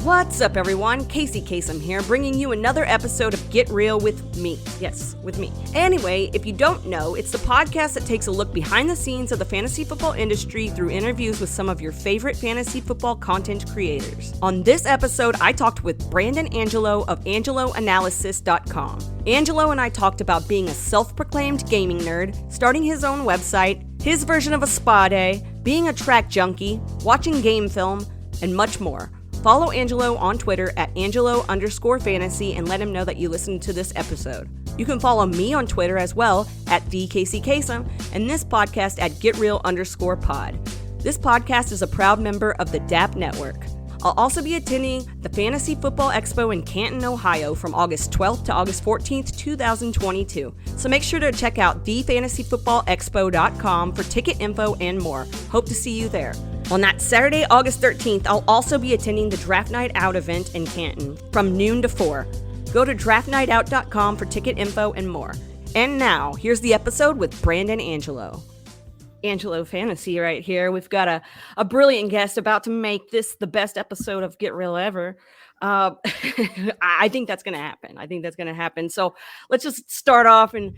What's up, everyone? Casey Kasem here, bringing you another episode of Get Real with me. Yes, with me. Anyway, if you don't know, it's the podcast that takes a look behind the scenes of the fantasy football industry through interviews with some of your favorite fantasy football content creators. On this episode, I talked with Brandon Angelo of Audionautix.com. Angelo and I talked about being a self-proclaimed gaming nerd, starting his own website, his version of a spa day, being a track junkie, watching game film, and much more. Follow Angelo on Twitter at Angelo_fantasy and let him know that you listened to this episode. You can follow me on Twitter as well at TheCaseyKasem and this podcast at GetReal_pod. This podcast is a proud member of the DAP Network. I'll also be attending the Fantasy Football Expo in Canton, Ohio from August 12th to August 14th, 2022. So make sure to check out thefantasyfootballexpo.com for ticket info and more. Hope to see you there. On that Saturday, August 13th, I'll also be attending the Draft Night Out event in Canton from noon to 4. Go to draftnightout.com for ticket info and more. And now, here's the episode with Brandon Angelo. Angelo Fantasy right here. We've got a brilliant guest about to make this the best episode of Get Real ever. I think that's going to happen. So let's just start off and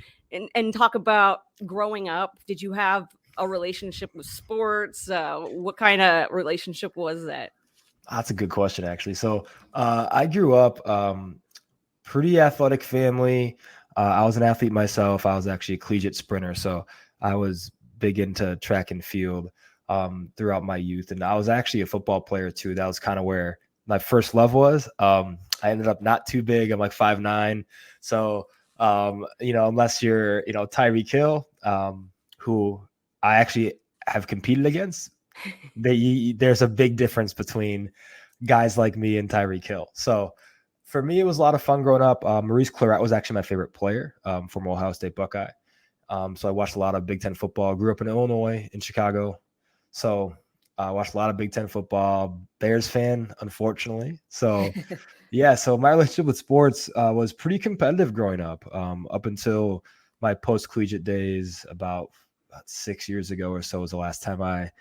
talk about growing up. Did you have a relationship with sports? What kind of relationship was that? That's a good question, actually. So I grew up pretty athletic family. I was an athlete myself. I was actually a collegiate sprinter. So I was big into track and field throughout my youth. And I was actually a football player too. That was kind of where my first love was. I ended up not too big. I'm like 5'9". So, unless you're, Tyreek Hill, who I actually have competed against, there's a big difference between guys like me and Tyreek Hill. So for me, it was a lot of fun growing up. Maurice Clarett was actually my favorite player, former Ohio State Buckeye. So I watched a lot of Big Ten football. Grew up in Illinois, in Chicago. So I watched a lot of Big Ten football. Bears fan, unfortunately. So yeah, so my relationship with sports was pretty competitive growing up until my post-collegiate days. About 6 years ago or so was the last time I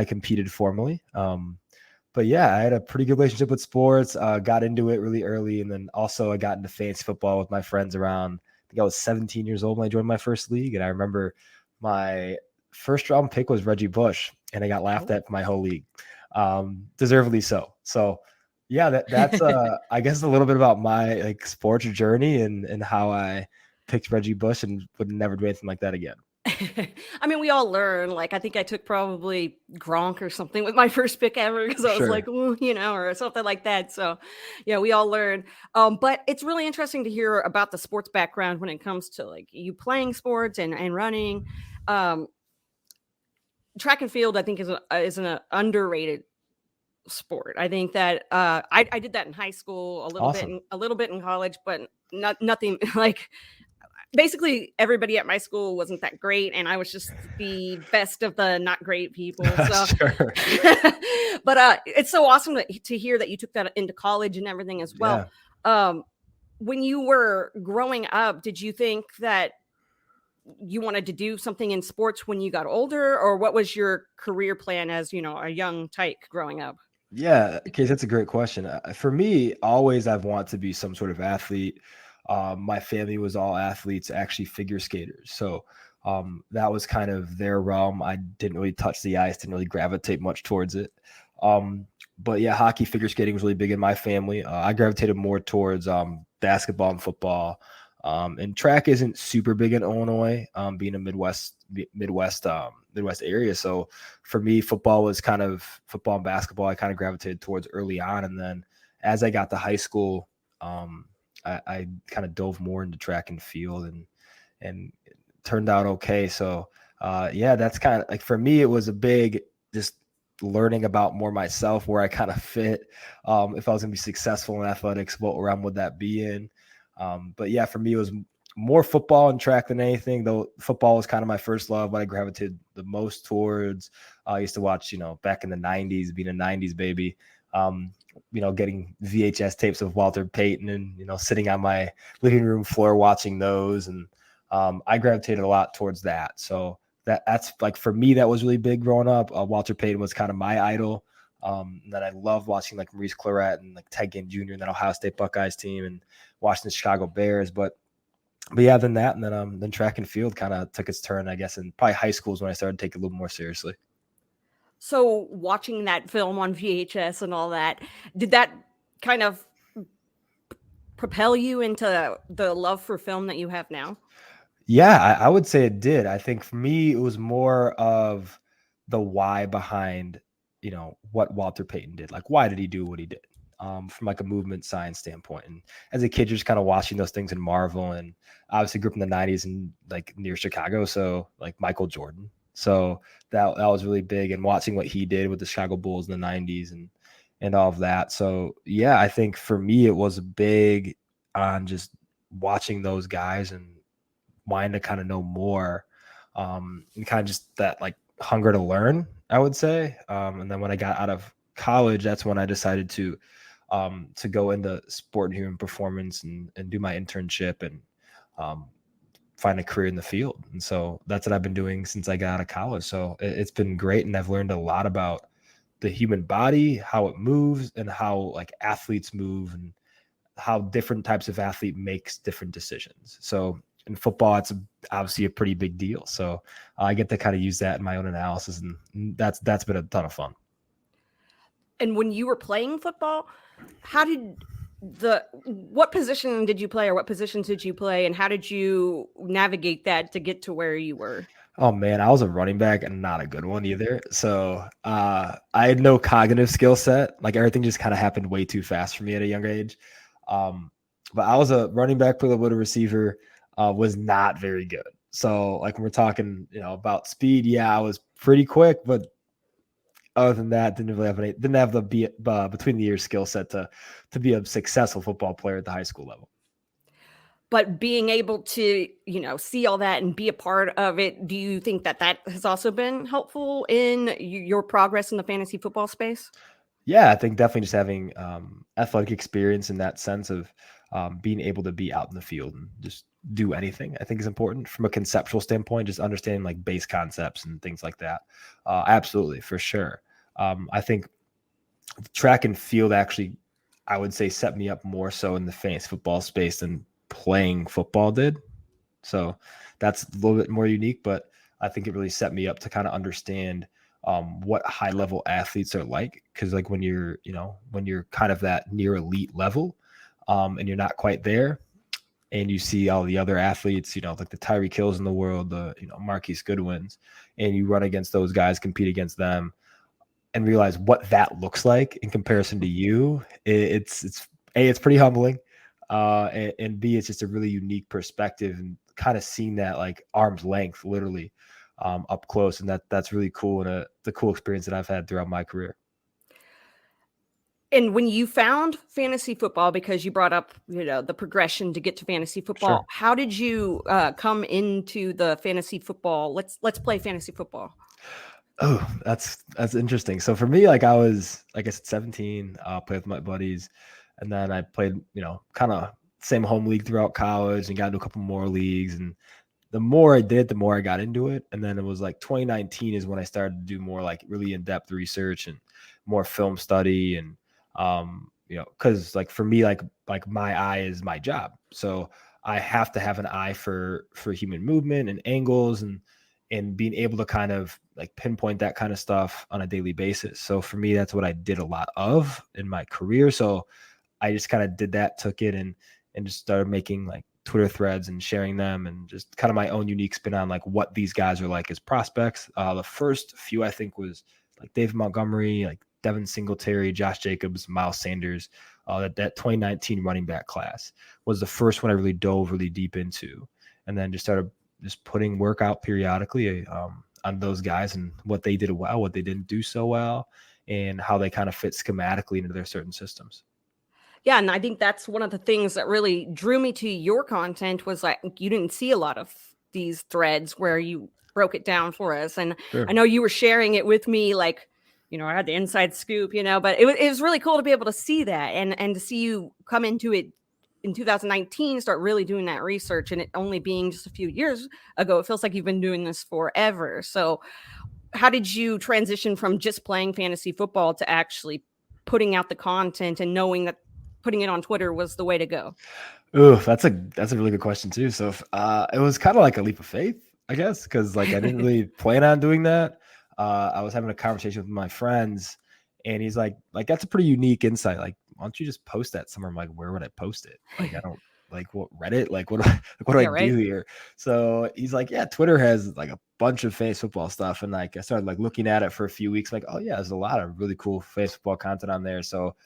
competed formally. But yeah, I had a pretty good relationship with sports, got into it really early. And then also I got into fantasy football with my friends around, I think I was 17 years old when I joined my first league. And I remember my first round pick was Reggie Bush, and I got laughed at for my whole league. Deservedly so. So yeah, that's I guess a little bit about my sports journey and how I picked Reggie Bush and would never do anything like that again. I mean, we all learn. I think I took probably Gronk or something with my first pick ever because I was like, well, or something like that. So, yeah, we all learn. But it's really interesting to hear about the sports background when it comes to you playing sports and running. Track and field, I think, is an underrated sport. I think that I did that in high school, a little bit in college, but nothing like. Basically, everybody at my school wasn't that great, and I was just the best of the not great people. So, Sure. But it's so awesome to hear that you took that into college and everything as well. Yeah. When you were growing up, did you think that you wanted to do something in sports when you got older, or what was your career plan as a young tyke growing up? Yeah, Case, that's a great question. For me, always I've wanted to be some sort of athlete. My family was all athletes, actually figure skaters. So that was kind of their realm. I didn't really touch the ice, didn't really gravitate much towards it. But yeah, hockey, figure skating was really big in my family. I gravitated more towards basketball and football. And track isn't super big in Illinois, being a Midwest area. So for me, football and basketball, I kind of gravitated towards early on. And then as I got to high school, I kind of dove more into track and field and it turned out okay. So yeah, that's kind of for me, it was a big just learning about more myself, where I kind of fit. If I was gonna be successful in athletics, what realm would that be in? But yeah, for me, it was more football and track than anything, though football was kind of my first love, what I gravitated the most towards. I used to watch, back in the 90s, being a 90s baby, getting VHS tapes of Walter Payton and, sitting on my living room floor watching those. And I gravitated a lot towards that. So that's for me, that was really big growing up. Walter Payton was kind of my idol. And then I love watching like Maurice Claret and like Ted Ginn Jr. and that Ohio State Buckeyes team and watching the Chicago Bears. But yeah, then track and field kind of took its turn, I guess, and probably high school is when I started to take it a little more seriously. So watching that film on VHS and all that, did that kind of propel you into the love for film that you have now? Yeah, I would say it did. I think for me, it was more of the why behind, what Walter Payton did. Like, why did he do what he did? From like a movement science standpoint. And as a kid, you're just kind of watching those things and marvel. And obviously grew up in the 90s and like near Chicago. So like Michael Jordan. So that was really big, and watching what he did with the Chicago Bulls in the 90s and all of that. So yeah, I think for me, it was big on just watching those guys and wanting to kind of know more, and kind of just that like hunger to learn, I would say. And then when I got out of college, that's when I decided to go into sport and human performance and do my internship and find a career in the field. And so that's what I've been doing since I got out of college. So it's been great, and I've learned a lot about the human body, how it moves, and how like athletes move, and how different types of athlete makes different decisions. So in football, it's obviously a pretty big deal. So I get to kind of use that in my own analysis, and that's been a ton of fun. And when you were playing football, what position did you play, or what positions did you play, and how did you navigate that to get to where you were? Oh man, I was a running back and not a good one either. So I had no cognitive skill set. Like everything just kind of happened way too fast for me at a young age. But I was a running back, played a little receiver, was not very good. So like when we're talking, about speed, yeah, I was pretty quick, but other than that, didn't have the between the ears skill set to be a successful football player at the high school level. But being able to, see all that and be a part of it, do you think that has also been helpful in your progress in the fantasy football space? Yeah, I think definitely just having athletic experience in that sense of being able to be out in the field and just do anything, I think is important from a conceptual standpoint, just understanding like base concepts and things like that. Absolutely, for sure. I think track and field actually, I would say, set me up more so in the fantasy football space than playing football did. So that's a little bit more unique, but I think it really set me up to kind of understand what high level athletes are like. Cause like when you're kind of that near elite level, and you're not quite there, and you see all the other athletes, like the Tyreek Hills in the world, the, Marquise Goodwins, and you run against those guys, compete against them, and realize what that looks like in comparison to you. It's pretty humbling. And B, it's just a really unique perspective, and kind of seeing that like arm's length, literally, up close. And that's really cool, and the cool experience that I've had throughout my career. And when you found fantasy football, because you brought up, the progression to get to fantasy football, Sure. how did you come into the fantasy football? Let's play fantasy football. Oh, that's interesting. So for me, like I was, like I said, 17, played with my buddies, and then I played, kind of same home league throughout college, and got into a couple more leagues. And the more I did, the more I got into it. And then it was like 2019 is when I started to do more like really in-depth research and more film study. And because like for me, like my eye is my job, so I have to have an eye for human movement and angles, and being able to kind of like pinpoint that kind of stuff on a daily basis. So for me, that's what I did a lot of in my career. So I just kind of did that, took it, and just started making like Twitter threads and sharing them, and just kind of my own unique spin on like what these guys are like as prospects. The first few I think was like David Montgomery, like Devin Singletary, Josh Jacobs, Miles Sanders. That 2019 running back class was the first one I really dove really deep into, and then just started just putting work out periodically on those guys and what they did well, what they didn't do so well, and how they kind of fit schematically into their certain systems. Yeah, and I think that's one of the things that really drew me to your content, was like you didn't see a lot of these threads where you broke it down for us. And Sure. I know you were sharing it with me, like, I had the inside scoop, but it was really cool to be able to see that, and to see you come into it in 2019, start really doing that research, and it only being just a few years ago. It feels like you've been doing this forever. So how did you transition from just playing fantasy football to actually putting out the content and knowing that putting it on Twitter was the way to go? Ooh, that's a really good question too. So it was kind of like a leap of faith, I guess, because like I didn't really plan on doing that. I was having a conversation with my friends, and he's like that's a pretty unique insight. Like, why don't you just post that somewhere? I'm like, where would I post it? Like, I don't like what Reddit. Like, what do I Yeah, right. do here? So he's like, yeah, Twitter has like a bunch of fantasy football stuff, and like I started like looking at it for a few weeks. Like, oh yeah, there's a lot of really cool fantasy football content on there. So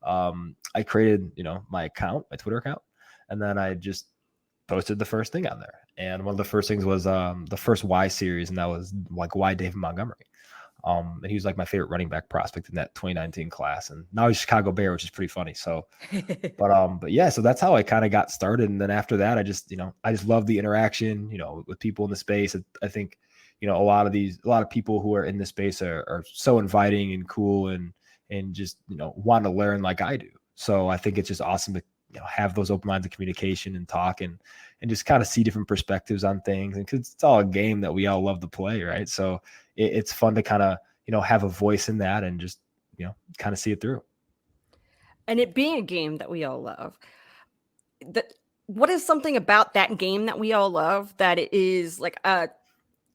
I created my account, my Twitter account. And then I just posted the first thing on there. And one of the first things was the first Y series, and that was like why David Montgomery. And he was like my favorite running back prospect in that 2019 class. And now he's Chicago Bear, which is pretty funny. So, but yeah, so that's how I kind of got started. And then after that, I just love the interaction, with people in the space. I think, a lot of people who are in this space are so inviting and cool and just, want to learn like I do. So I think it's just awesome to have those open lines of communication and talk and just kind of see different perspectives on things. And because it's all a game that we all love to play, right? So it's fun to kind of have a voice in that and just kind of see it through. And it being a game that we all love, what is something about that game that we all love that it is like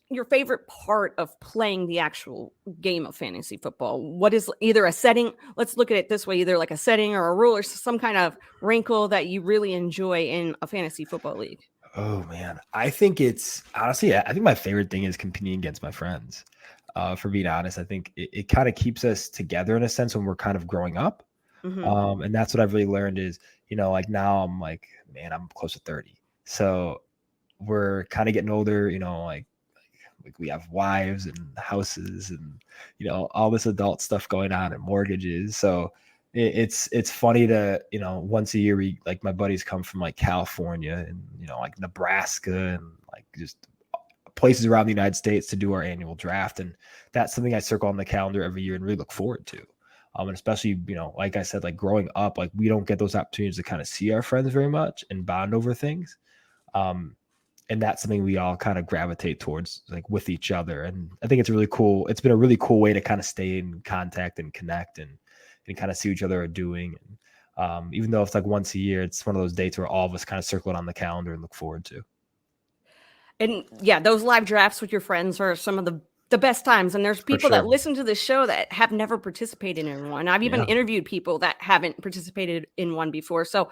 your favorite part of playing the actual game of fantasy football? What is either a setting? Let's look at it this way: either like a setting or a rule or some kind of wrinkle that you really enjoy in a fantasy football league. Oh man, I think it's honestly, I think my favorite thing is competing against my friends. For being honest, I think it kind of keeps us together in a sense when we're kind of growing up. Mm-hmm. And that's what I've really learned is, like now I'm like, man, I'm close to 30. So we're kind of getting older, like we have wives and houses and all this adult stuff going on and mortgages. So it's funny to once a year we like my buddies come from like California and like Nebraska and like just places around the United States to do our annual draft, and that's something I circle on the calendar every year and really look forward to. And especially like I said, like growing up, like we don't get those opportunities to kind of see our friends very much and bond over things. And that's something we all kind of gravitate towards, like with each other. And I think it's really cool. It's been a really cool way to kind of stay in contact and connect and kind of see what each other are doing. And even though it's like once a year, it's one of those dates where all of us kind of circle it on the calendar and look forward to. And yeah, those live drafts with your friends are some of the best times. And there's people that listen to this show that have never participated in one. I've even interviewed people that haven't participated in one before. So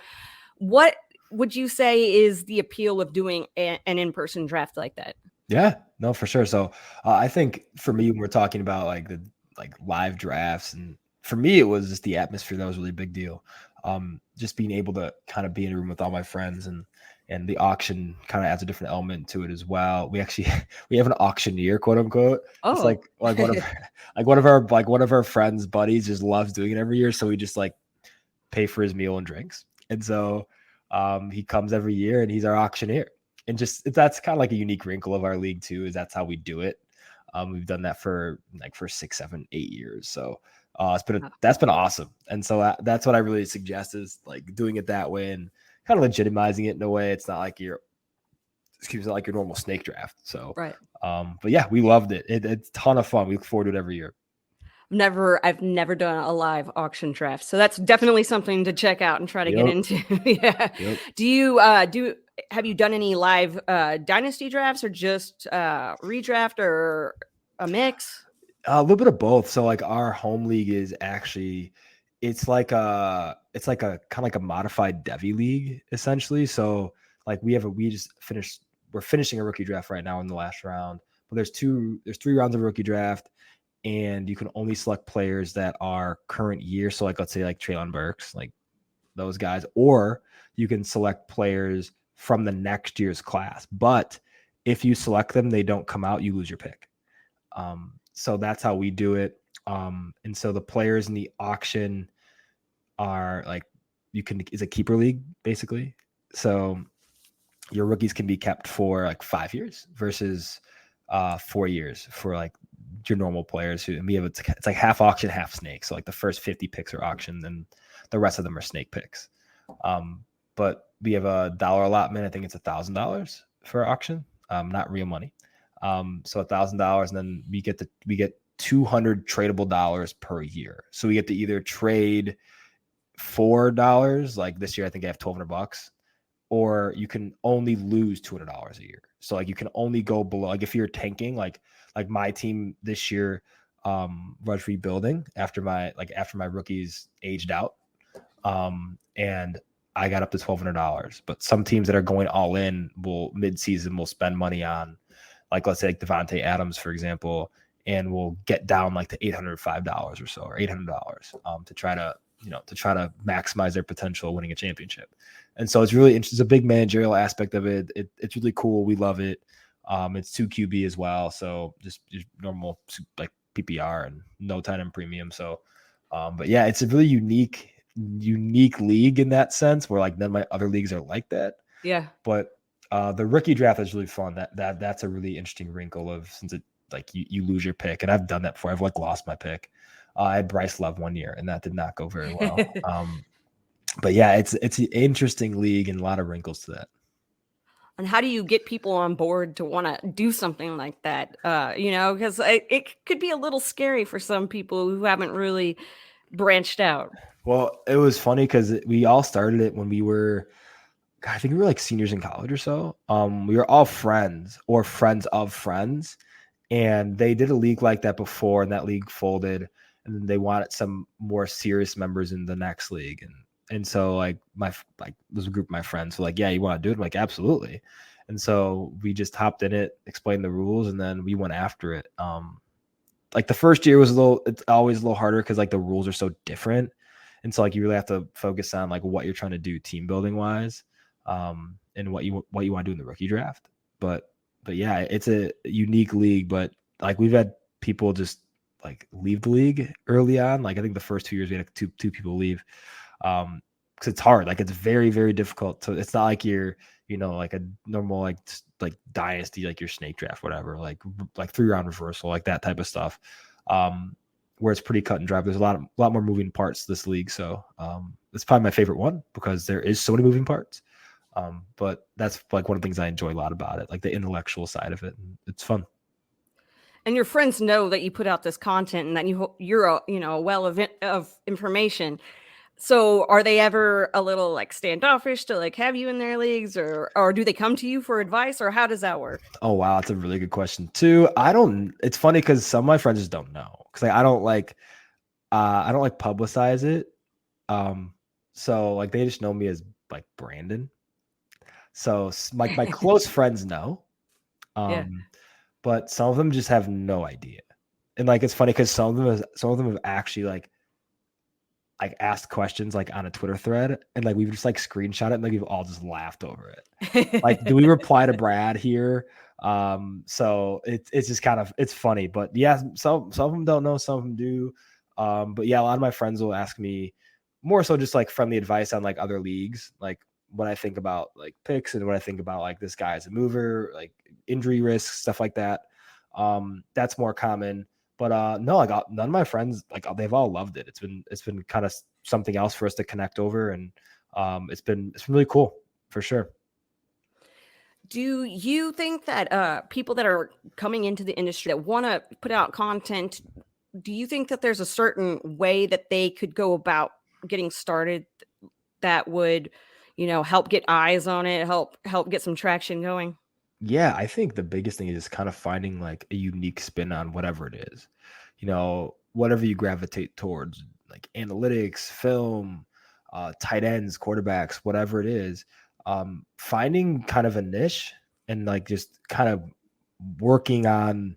what would you say is the appeal of doing an in-person draft like that? Yeah, no, for sure. So I think for me, when we're talking about like the live drafts, and for me, it was just the atmosphere that was a really big deal. Just being able to kind of be in a room with all my friends and the auction kind of adds a different element to it as well. We actually we have an auctioneer, quote unquote. Oh, it's like one of our friends' buddies just loves doing it every year. So we just like pay for his meal and drinks. And so he comes every year and he's our auctioneer. And just that's kind of like a unique wrinkle of our league too, is that's how we do it. We've done that for 6, 7, 8 years. So that's been awesome. And so that's what I really suggest is like doing it that way and kind of legitimizing it in a way. It's not like your normal snake draft. So, right. But yeah, we loved it. It's a ton of fun. We look forward to it every year. I've never done a live auction draft. So that's definitely something to check out and try to get into. Yeah. Yep. Have you done any live dynasty drafts or just redraft or a mix? A little bit of both. So like our home league is actually, it's like a kind of like a modified Devi league essentially. So like we're finishing a rookie draft right now in the last round, but there's 3 rounds of rookie draft. And you can only select players that are current year. So like, let's say like Traylon Burks, like those guys, or you can select players from the next year's class. But if you select them, they don't come out, you lose your pick. So that's how we do it. And so the players in the auction are like, it's a keeper league basically. So your rookies can be kept for like 5 years versus 4 years for like your normal players and we have it's like half auction, half snake. So like the first 50 picks are auctioned and the rest of them are snake picks. But we have a dollar allotment. I think it's $1,000 for auction, not real money. So $1,000, and then we get 200 tradable dollars per year. So we get to either trade $4. Like this year, I think I have $1,200, or you can only lose $200 a year. So like you can only go below. Like if you're tanking, like my team this year was rebuilding after my rookies aged out, and I got up to $1,200. But some teams that are going all in will mid-season will spend money on, like let's say like Devontae Adams, for example, and will get down like to $805 or so, or $800, to try to maximize their potential winning a championship. And so it's really interesting. It's a big managerial aspect of it. It's really cool. We love it. It's 2 QB as well, so just normal like PPR and no tight end premium. So, but yeah, it's a really unique league in that sense, where like none of my other leagues are like that. Yeah. But the rookie draft is really fun. That's a really interesting wrinkle of, since it like you lose your pick, and I've done that before. I've like lost my pick. I had Bryce Love one year, and that did not go very well. But yeah, it's an interesting league and a lot of wrinkles to that. And how do you get people on board to want to do something like that? Because it could be a little scary for some people who haven't really branched out. Well, it was funny because we all started it when we were, I think we were like seniors in college or so. We were all friends or friends of friends, and they did a league like that before, and that league folded, and then they wanted some more serious members in the next league, and so like there's a group of my friends were like, yeah, you want to do it? I'm like, absolutely. And so we just hopped in it, explained the rules, and then we went after it. Like the first year it's always a little harder because like the rules are so different. And so like you really have to focus on like what you're trying to do team building wise, and what you want to do in the rookie draft. But yeah, it's a unique league, but like we've had people just like leave the league early on. Like I think the first 2 years we had two people leave. Because it's hard. Like it's very, very difficult to. It's not like you're, like a normal like dynasty, like your snake draft, whatever, like 3-round reversal, like that type of stuff. Where it's pretty cut and dry. There's a lot more moving parts to this league. So it's probably my favorite one because there is so many moving parts. But that's like one of the things I enjoy a lot about it, like the intellectual side of it. And it's fun. And your friends know that you put out this content and that you're a well of information. So are they ever a little like standoffish to like have you in their leagues, or do they come to you for advice, or how does that work? Oh, wow. That's a really good question too. It's funny because some of my friends just don't know. Cause like, I don't like publicize it. So like they just know me as like Brandon. So my close friends know. Yeah. But some of them just have no idea. And like, it's funny because some of them have actually like asked questions like on a Twitter thread, and like we've just like screenshot it, and like we've all just laughed over it. Like, do we reply to Brad here? So it's just kind of, it's funny, but yeah, some of them don't know, some of them do. But yeah, a lot of my friends will ask me more so just like friendly advice on like other leagues, like what I think about like picks and what I think about like this guy as a mover, like injury risks, stuff like that. That's more common. But no, like none of my friends, like they've all loved it. It's been kind of something else for us to connect over, and it's been really cool for sure. Do you think that people that are coming into the industry that want to put out content, do you think that there's a certain way that they could go about getting started that would, help get eyes on it, help get some traction going? Yeah, I think the biggest thing is kind of finding like a unique spin on whatever it is. Whatever you gravitate towards, like analytics, film, tight ends, quarterbacks, whatever it is, finding kind of a niche and like just kind of working on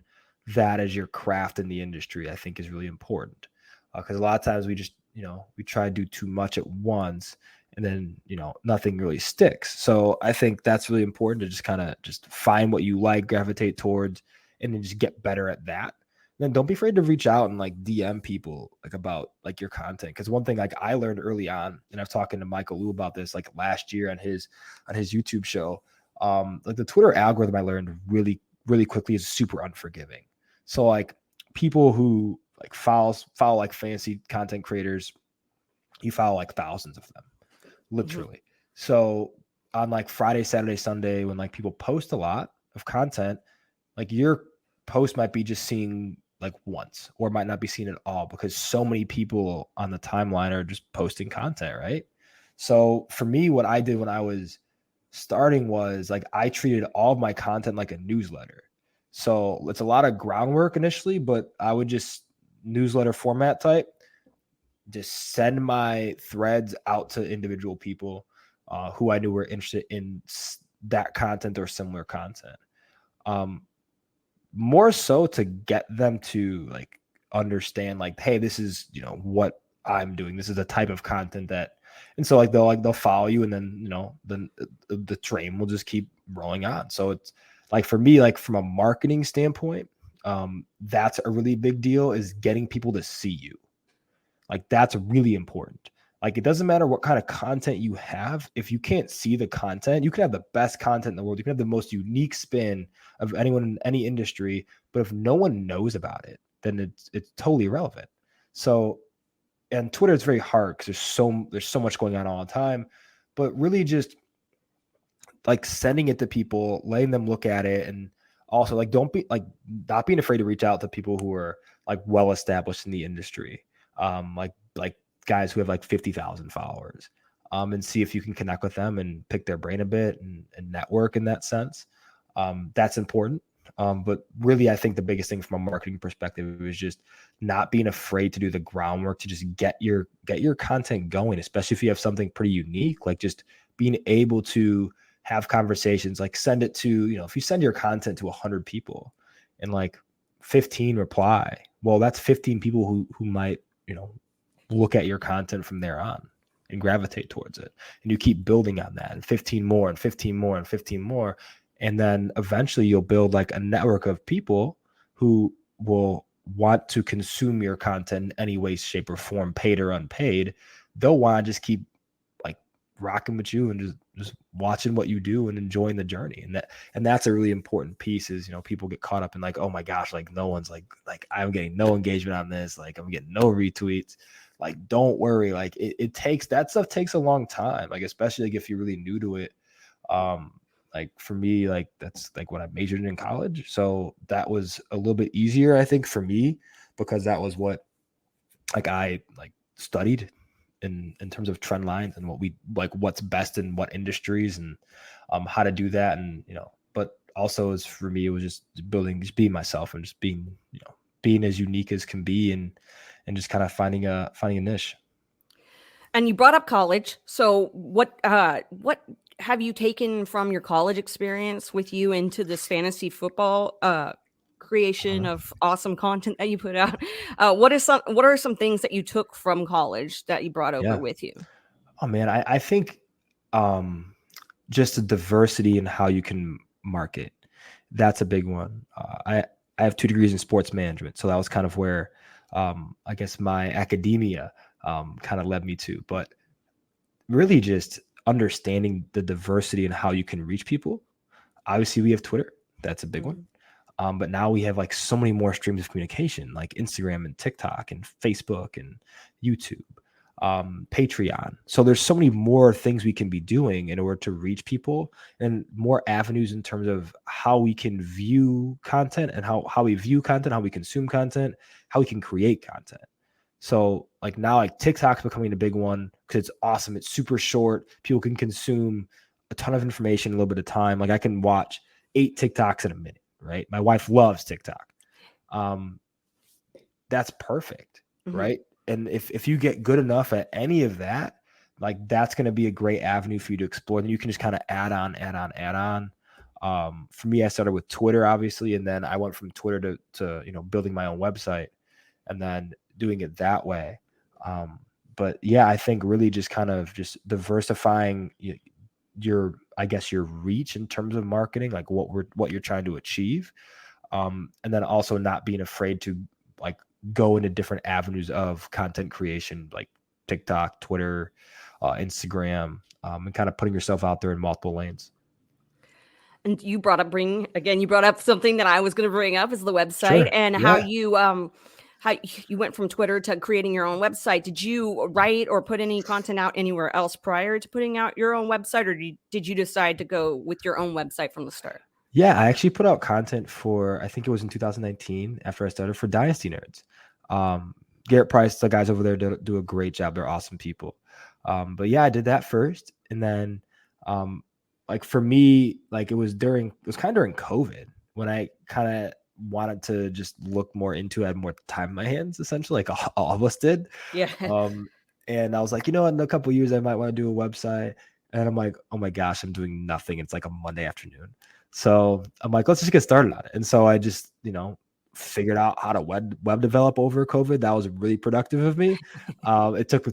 that as your craft in the industry, I think is really important. Because a lot of times we just, we try to do too much at once, and then nothing really sticks. So I think that's really important to just kind of just find what you like, gravitate towards, and then just get better at that. And then don't be afraid to reach out and like DM people like about like your content, because one thing like I learned early on, and I was talking to Michael Liu about this like last year on his YouTube show, like the Twitter algorithm I learned really quickly is super unforgiving. So like people who like follow like fantasy content creators, you follow like thousands of them. Literally. Mm-hmm. So on like Friday, Saturday, Sunday, when like people post a lot of content, like your post might be just seen like once or might not be seen at all because so many people on the timeline are just posting content, right? So for me, what I did when I was starting was like I treated all of my content like a newsletter. So it's a lot of groundwork initially, but I would just newsletter format type, just send my threads out to individual people who I knew were interested in that content or similar content. Um, More so to get them to like understand like, hey, this is, you know, what I'm doing. This is the type of content that, and so they'll follow you, and then, you know, then the train will just keep rolling on. So it's like for me, like from a marketing standpoint, that's a really big deal, is getting people to see you. Like that's really important. Like it doesn't matter what kind of content you have. If you can't see the content, you can have the best content in the world. You can have the most unique spin of anyone in any industry, but if no one knows about it, then it's totally irrelevant. So, and Twitter is very hard because there's so much going on all the time. But really just like sending it to people, letting them look at it, and also like don't be like not being afraid to reach out to people who are like well established in the industry, like guys who have like 50,000 followers, and see if you can connect with them and pick their brain a bit and network in that sense. That's important. But really, I think the biggest thing from a marketing perspective is just not being afraid to do the groundwork to just get your content going, especially if you have something pretty unique, like just being able to have conversations, like send it to, you know, if you send your content to 100 people and like 15 reply, well, that's 15 people who might, you know, look at your content from there on and gravitate towards it. And you keep building on that, and 15 more and 15 more and 15 more. And then eventually you'll build like a network of people who will want to consume your content in any way, shape, or form, paid or unpaid. They'll want to just keep like rocking with you and just watching what you do and enjoying the journey. And that's a really important piece, is, you know, people get caught up in like, oh my gosh, like no one's like I'm getting no engagement on this, like I'm getting no retweets. Like, don't worry. Like it takes, that stuff takes a long time. Like, especially like if you're really new to it. Like for me, like that's like what I majored in college. So that was a little bit easier, I think, for me, because that was what like I like studied in terms of trend lines and what we like, what's best in what industries, and how to do that. And, you know, but also as for me, it was just being myself and just being, you know, being as unique as can be, and just kind of finding a niche. And you brought up college. So what have you taken from your college experience with you into this fantasy football creation of awesome content that you put out? What are some things that you took from college that you brought over Yeah. with you? Oh man, I think just the diversity in how you can market, that's a big one. I have 2 degrees in sports management, so that was kind of where I guess my academia kind of led me to. But really, just understanding the diversity and how you can reach people. Obviously, we have Twitter. That's a big one. But now we have like so many more streams of communication, like Instagram and TikTok and Facebook and YouTube, Patreon. So there's so many more things we can be doing in order to reach people, and more avenues in terms of how we can view content, and how we view content, how we consume content, how we can create content. So like now, like TikTok's becoming a big one because it's awesome. It's super short. People can consume a ton of information in a little bit of time. Like I can watch 8 TikToks in a minute, right? My wife loves TikTok. That's perfect, right? And if you get good enough at any of that, like that's going to be a great avenue for you to explore. And you can just kind of add on. For me, I started with Twitter, obviously, and then I went from Twitter to you know, building my own website, and then doing it that way. But yeah, I think really just kind of just diversifying your I guess your reach in terms of marketing, like what you're trying to achieve, and then also not being afraid to like go into different avenues of content creation, like TikTok, Twitter, Instagram, and kind of putting yourself out there in multiple lanes. And you brought up something that I was going to bring up, is the website. Sure. And Yeah. how you went from Twitter to creating your own website. Did you write or put any content out anywhere else prior to putting out your own website, or did you decide to go with your own website from the start? Yeah, I actually put out content for, I think it was in 2019 after I started, for Dynasty Nerds. Um, Garrett Price, the guys over there do a great job. They're awesome people. But yeah, I did that first. And then um, like for me, like it was kind of during COVID when I kind of wanted to just look more into it, I had more time in my hands, essentially, like all of us did. Yeah. Um, and I was like, you know what, in a couple of years, I might want to do a website. And I'm like, oh my gosh, I'm doing nothing. It's like a Monday afternoon. So I'm like, let's just get started on it. And so I just, figured out how to web develop over COVID. That was really productive of me. It took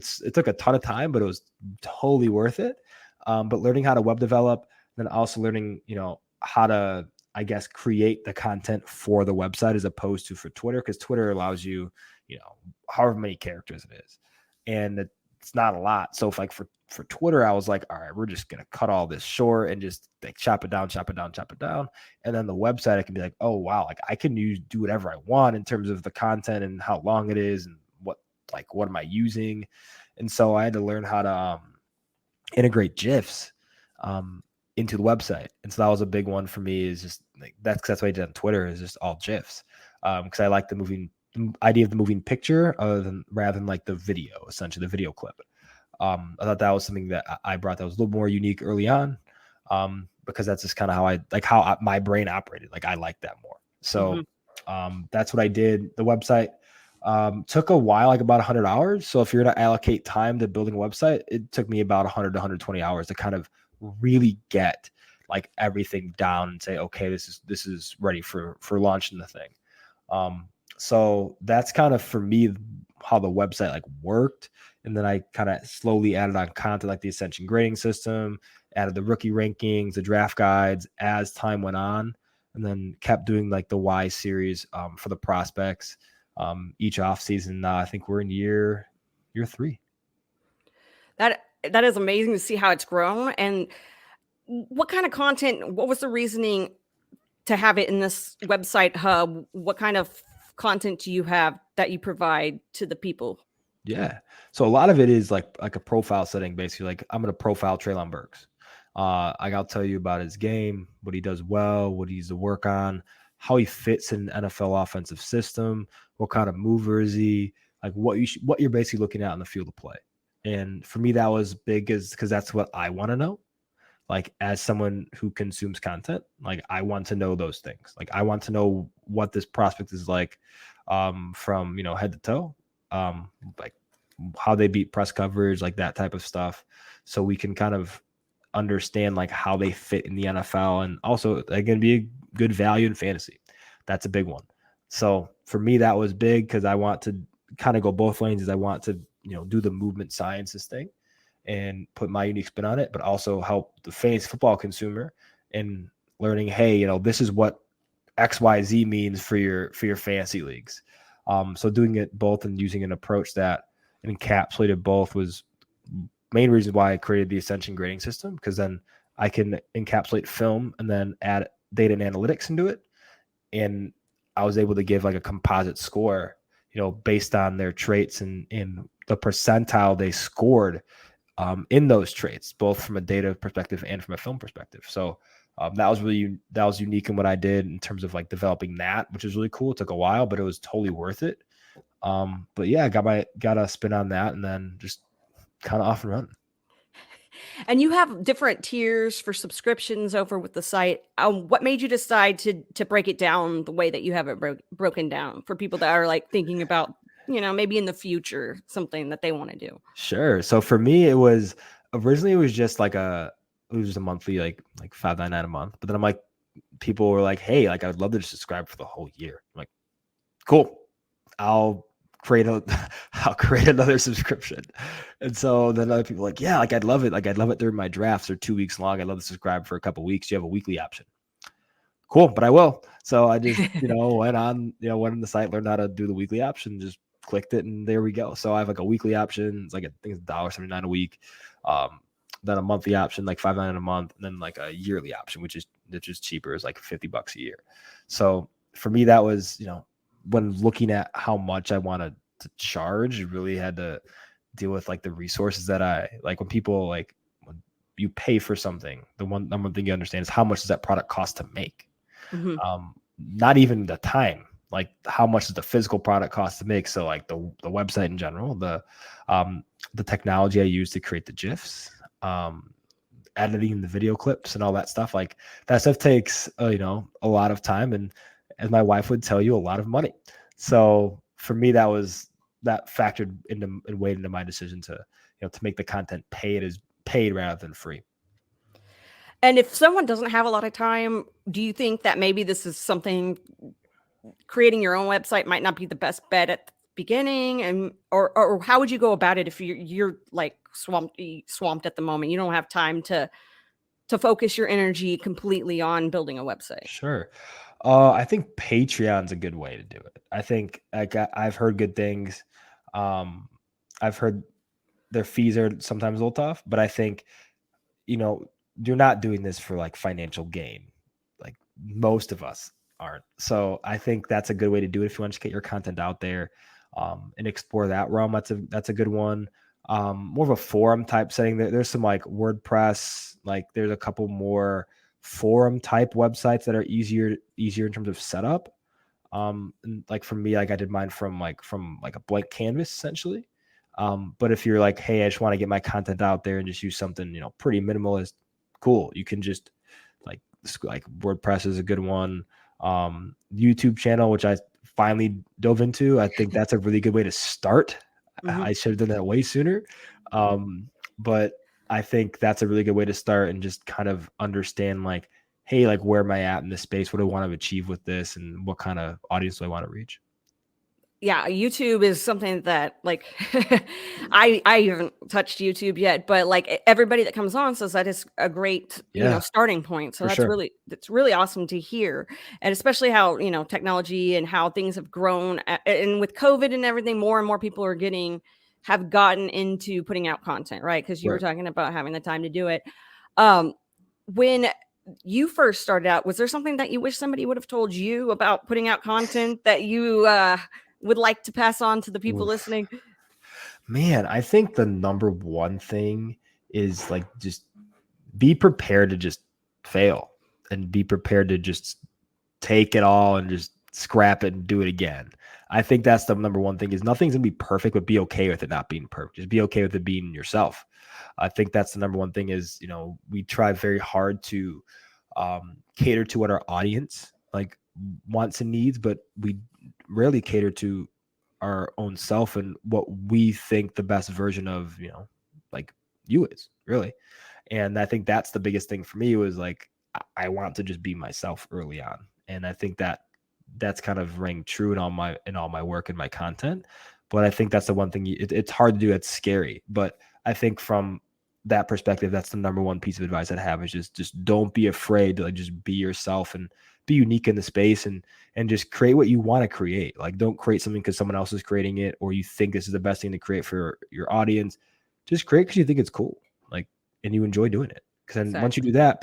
a ton of time, but it was totally worth it. But learning how to web develop, then also learning, how to, I guess, create the content for the website as opposed to for Twitter, because Twitter allows you, however many characters it is, and it's not a lot. So if like for Twitter, I was like, all right, we're just gonna cut all this short and just like chop it down, chop it down, chop it down. And then the website, I can be like, oh wow, like I can do whatever I want in terms of the content and how long it is and what am I using. And so I had to learn how to integrate GIFs into the website. And so that was a big one for me, is just like that's what I did on Twitter, is just all GIFs. Because I like the idea of the moving picture rather than like the video, essentially the video clip. I thought that was something that I brought that was a little more unique early on, because that's just kind of how my brain operated. Like I like that more. So that's what I did. The website took a while, like about 100 hours. So if you're going to allocate time to building a website, it took me about 100 to 120 hours to kind of really get like everything down and say, okay, this is ready for launching the thing. So that's kind of for me how the website like worked. And then I kind of slowly added on content like the Ascension grading system, added the rookie rankings, the draft guides as time went on, and then kept doing like the Y series for the prospects each off season. I think we're in year 3. That is amazing to see how it's grown. And what kind of content, what was the reasoning to have it in this website hub? What kind of content do you have that you provide to the people? Yeah. So a lot of it is like a profile setting, basically. Like I'm going to profile Treylon Burks. I'll tell you about his game, what he does well, what he needs to work on, how he fits in an NFL offensive system, what kind of mover is he, like what you're basically looking at on the field of play. And for me, that was big, is because that's what I want to know. Like as someone who consumes content, like I want to know those things. Like I want to know what this prospect is like, from head to toe, like how they beat press coverage, like that type of stuff, so we can kind of understand like how they fit in the NFL, and also they're going to be a good value in fantasy. That's a big one. So for me, that was big because I want to kind of go both lanes. Is I want to do the movement sciences thing and put my unique spin on it, but also help the fantasy football consumer in learning, hey, this is what XYZ means for your fantasy leagues. So doing it both and using an approach that encapsulated both was main reason why I created the Ascension grading system, because then I can encapsulate film and then add data and analytics into it. And I was able to give like a composite score, based on their traits and in the percentile they scored in those traits, both from a data perspective and from a film perspective. So that was unique in what I did in terms of like developing that, which was really cool. It took a while, but it was totally worth it. But yeah, I got a spin on that, and then just kind of off and running. And you have different tiers for subscriptions over with the site. What made you decide to break it down the way that you have it broken down for people that are like thinking about, maybe in the future, something that they want to do? Sure. So for me, it was originally just like a monthly, like $5.99 a month. But then I'm like, people were like, hey, like I would love to subscribe for the whole year. I'm like, cool. I'll create another subscription. And so then other people were like, yeah, like I'd love it. Like I'd love it during my drafts. They're 2 weeks long. I'd love to subscribe for a couple of weeks. You have a weekly option. Cool, but I will. So I just, went on the site, learned how to do the weekly option, just clicked it, and there we go. So I have like a weekly option. It's like I think it's $1.79 a week. Then a monthly option, like $5.99 a month, and then like a yearly option, which is cheaper, is like $50 a year. So for me, that was, when looking at how much I wanted to charge, really had to deal with like the resources that I like. When people like, when you pay for something, the number one thing you understand is how much does that product cost to make. Hmm. Not even the time, like how much does the physical product cost to make? So like the website in general, the technology I use to create the GIFs, editing the video clips and all that stuff, like that stuff takes a lot of time, and as my wife would tell you, a lot of money. So for me, that factored into and weighed into my decision to to make the content paid rather than free. And if someone doesn't have a lot of time, do you think that maybe this is something, creating your own website might not be the best bet at the beginning, and or how would you go about it if you're like swamped at the moment? You don't have time to focus your energy completely on building a website. Sure. I think Patreon's a good way to do it. I think I've heard good things. Um, I've heard their fees are sometimes a little tough, but I think, you're not doing this for like financial gain. Like most of us aren't. So I think that's a good way to do it if you want to get your content out there, and explore that realm. That's a good one. More of a forum type setting. There's some like WordPress, like there's a couple more forum type websites that are easier in terms of setup. And like for me, like I did mine from a blank canvas essentially. But if you're like, hey, I just want to get my content out there and just use something, pretty minimalist, cool. You can just like WordPress is a good one. YouTube channel, which I finally dove into. I think that's a really good way to start. Mm-hmm. I should have done that way sooner. But I think that's a really good way to start and just kind of understand like, hey, like where am I at in this space? What do I want to achieve with this? And what kind of audience do I want to reach? Yeah, YouTube is something that like I haven't touched YouTube yet, but like everybody that comes on says that is a great, Yeah, starting point. So for sure. that's really awesome to hear. And especially how, technology and how things have grown, and with COVID and everything, more and more people have gotten into putting out content, right? Because you were Right. talking about having the time to do it. When you first started out, was there something that you wish somebody would have told you about putting out content that you would like to pass on to the people Oof. listening? Man, I think the number one thing is like just be prepared to just fail and be prepared to just take it all and just scrap it and do it again. I think that's the number one thing is nothing's gonna be perfect, but be okay with it not being perfect. Just be okay with it being yourself. I think that's the number one thing is, we try very hard to cater to what our audience like wants and needs, but we rarely cater to our own self and what we think the best version of, like you is really. And I think that's the biggest thing for me was like, I want to just be myself early on. And I think that's kind of rang true in all my work and my content. But I think that's the one thing it's hard to do. It's scary. But I think from that perspective, that's the number one piece of advice I'd have is just don't be afraid to like just be yourself and be unique in the space and just create what you want to create. Like don't create something because someone else is creating it or you think this is the best thing to create for your audience. Just create because you think it's cool. Like and you enjoy doing it. Because then once you Exactly. do that,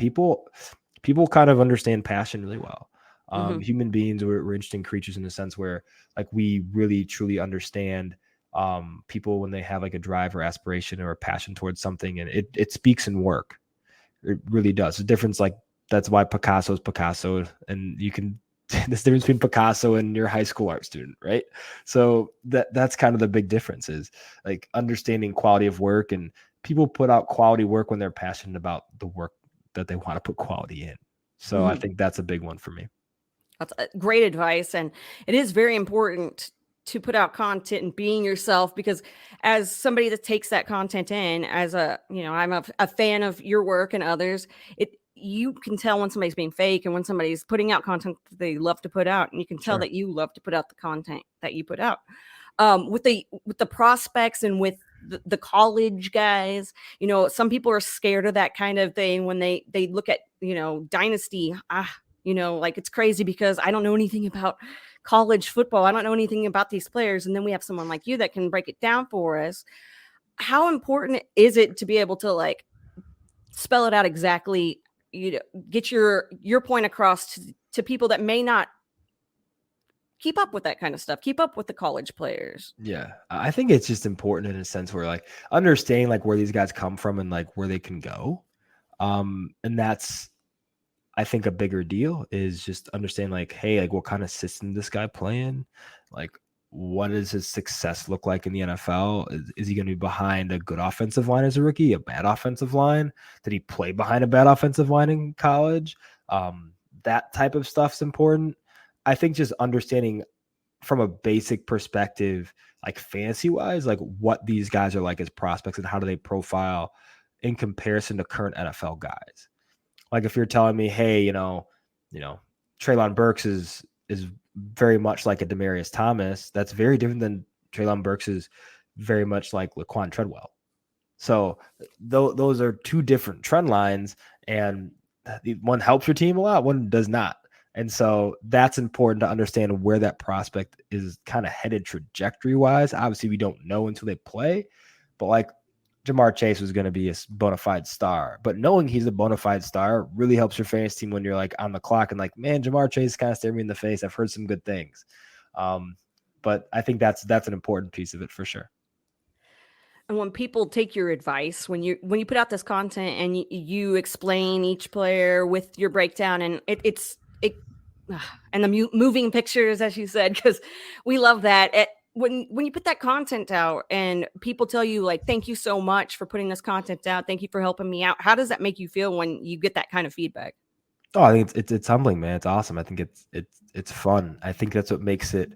people kind of understand passion really well. Hmm. Human beings we're interesting creatures in the sense where like we really truly understand people when they have like a drive or aspiration or a passion towards something, and it speaks in work. It really does. The difference, like that's why Picasso's Picasso, and you can this difference between Picasso and your high school art student, right? So that's kind of the big difference is like understanding quality of work, and people put out quality work when they're passionate about the work that they want to put quality in. So I Hmm. think that's a big one for me. That's great advice, and it is very important to put out content and being yourself, because as somebody that takes that content in, as I'm a fan of your work and others, you can tell when somebody's being fake and when somebody's putting out content that they love to put out, and you can tell Sure. that you love to put out the content that you put out. With the prospects and with the college guys, some people are scared of that kind of thing when they look at dynasty. Like it's crazy because I don't know anything about college football. I don't know anything about these players. And then we have someone like you that can break it down for us. How important is it to be able to like spell it out exactly, get your point across to people that may not keep up with that kind of stuff, keep up with the college players? Yeah, I think it's just important in a sense where like understanding like where these guys come from and like where they can go. And that's I think a bigger deal is just understand like, hey, like what kind of system this guy playing? Like, what does his success look like in the NFL? Is he going to be behind a good offensive line as a rookie, a bad offensive line? Did he play behind a bad offensive line in college? That type of stuff's important. I think just understanding from a basic perspective, like fantasy wise, like what these guys are like as prospects and how do they profile in comparison to current NFL guys. Like if you're telling me, hey, Treylon Burks is very much like a Demaryius Thomas, that's very different than Treylon Burks is very much like Laquan Treadwell. So those are two different trend lines, and one helps your team a lot, one does not. And so that's important to understand where that prospect is kind of headed trajectory wise. Obviously, we don't know until they play, but like Jamar Chase was going to be a bona fide star, but knowing he's a bona fide star really helps your fantasy team when you're like on the clock and like, man, Jamar Chase kind of stared me in the face. I've heard some good things. But I think that's an important piece of it for sure. And when people take your advice, when you put out this content and you explain each player with your breakdown, and it's and the moving pictures, as you said, because we love that. When you put that content out and people tell you like, thank you so much for putting this content out, thank you for helping me out, how does that make you feel when you get that kind of feedback? Oh, I think it's humbling, man. It's awesome. I think it's fun. I think that's what makes it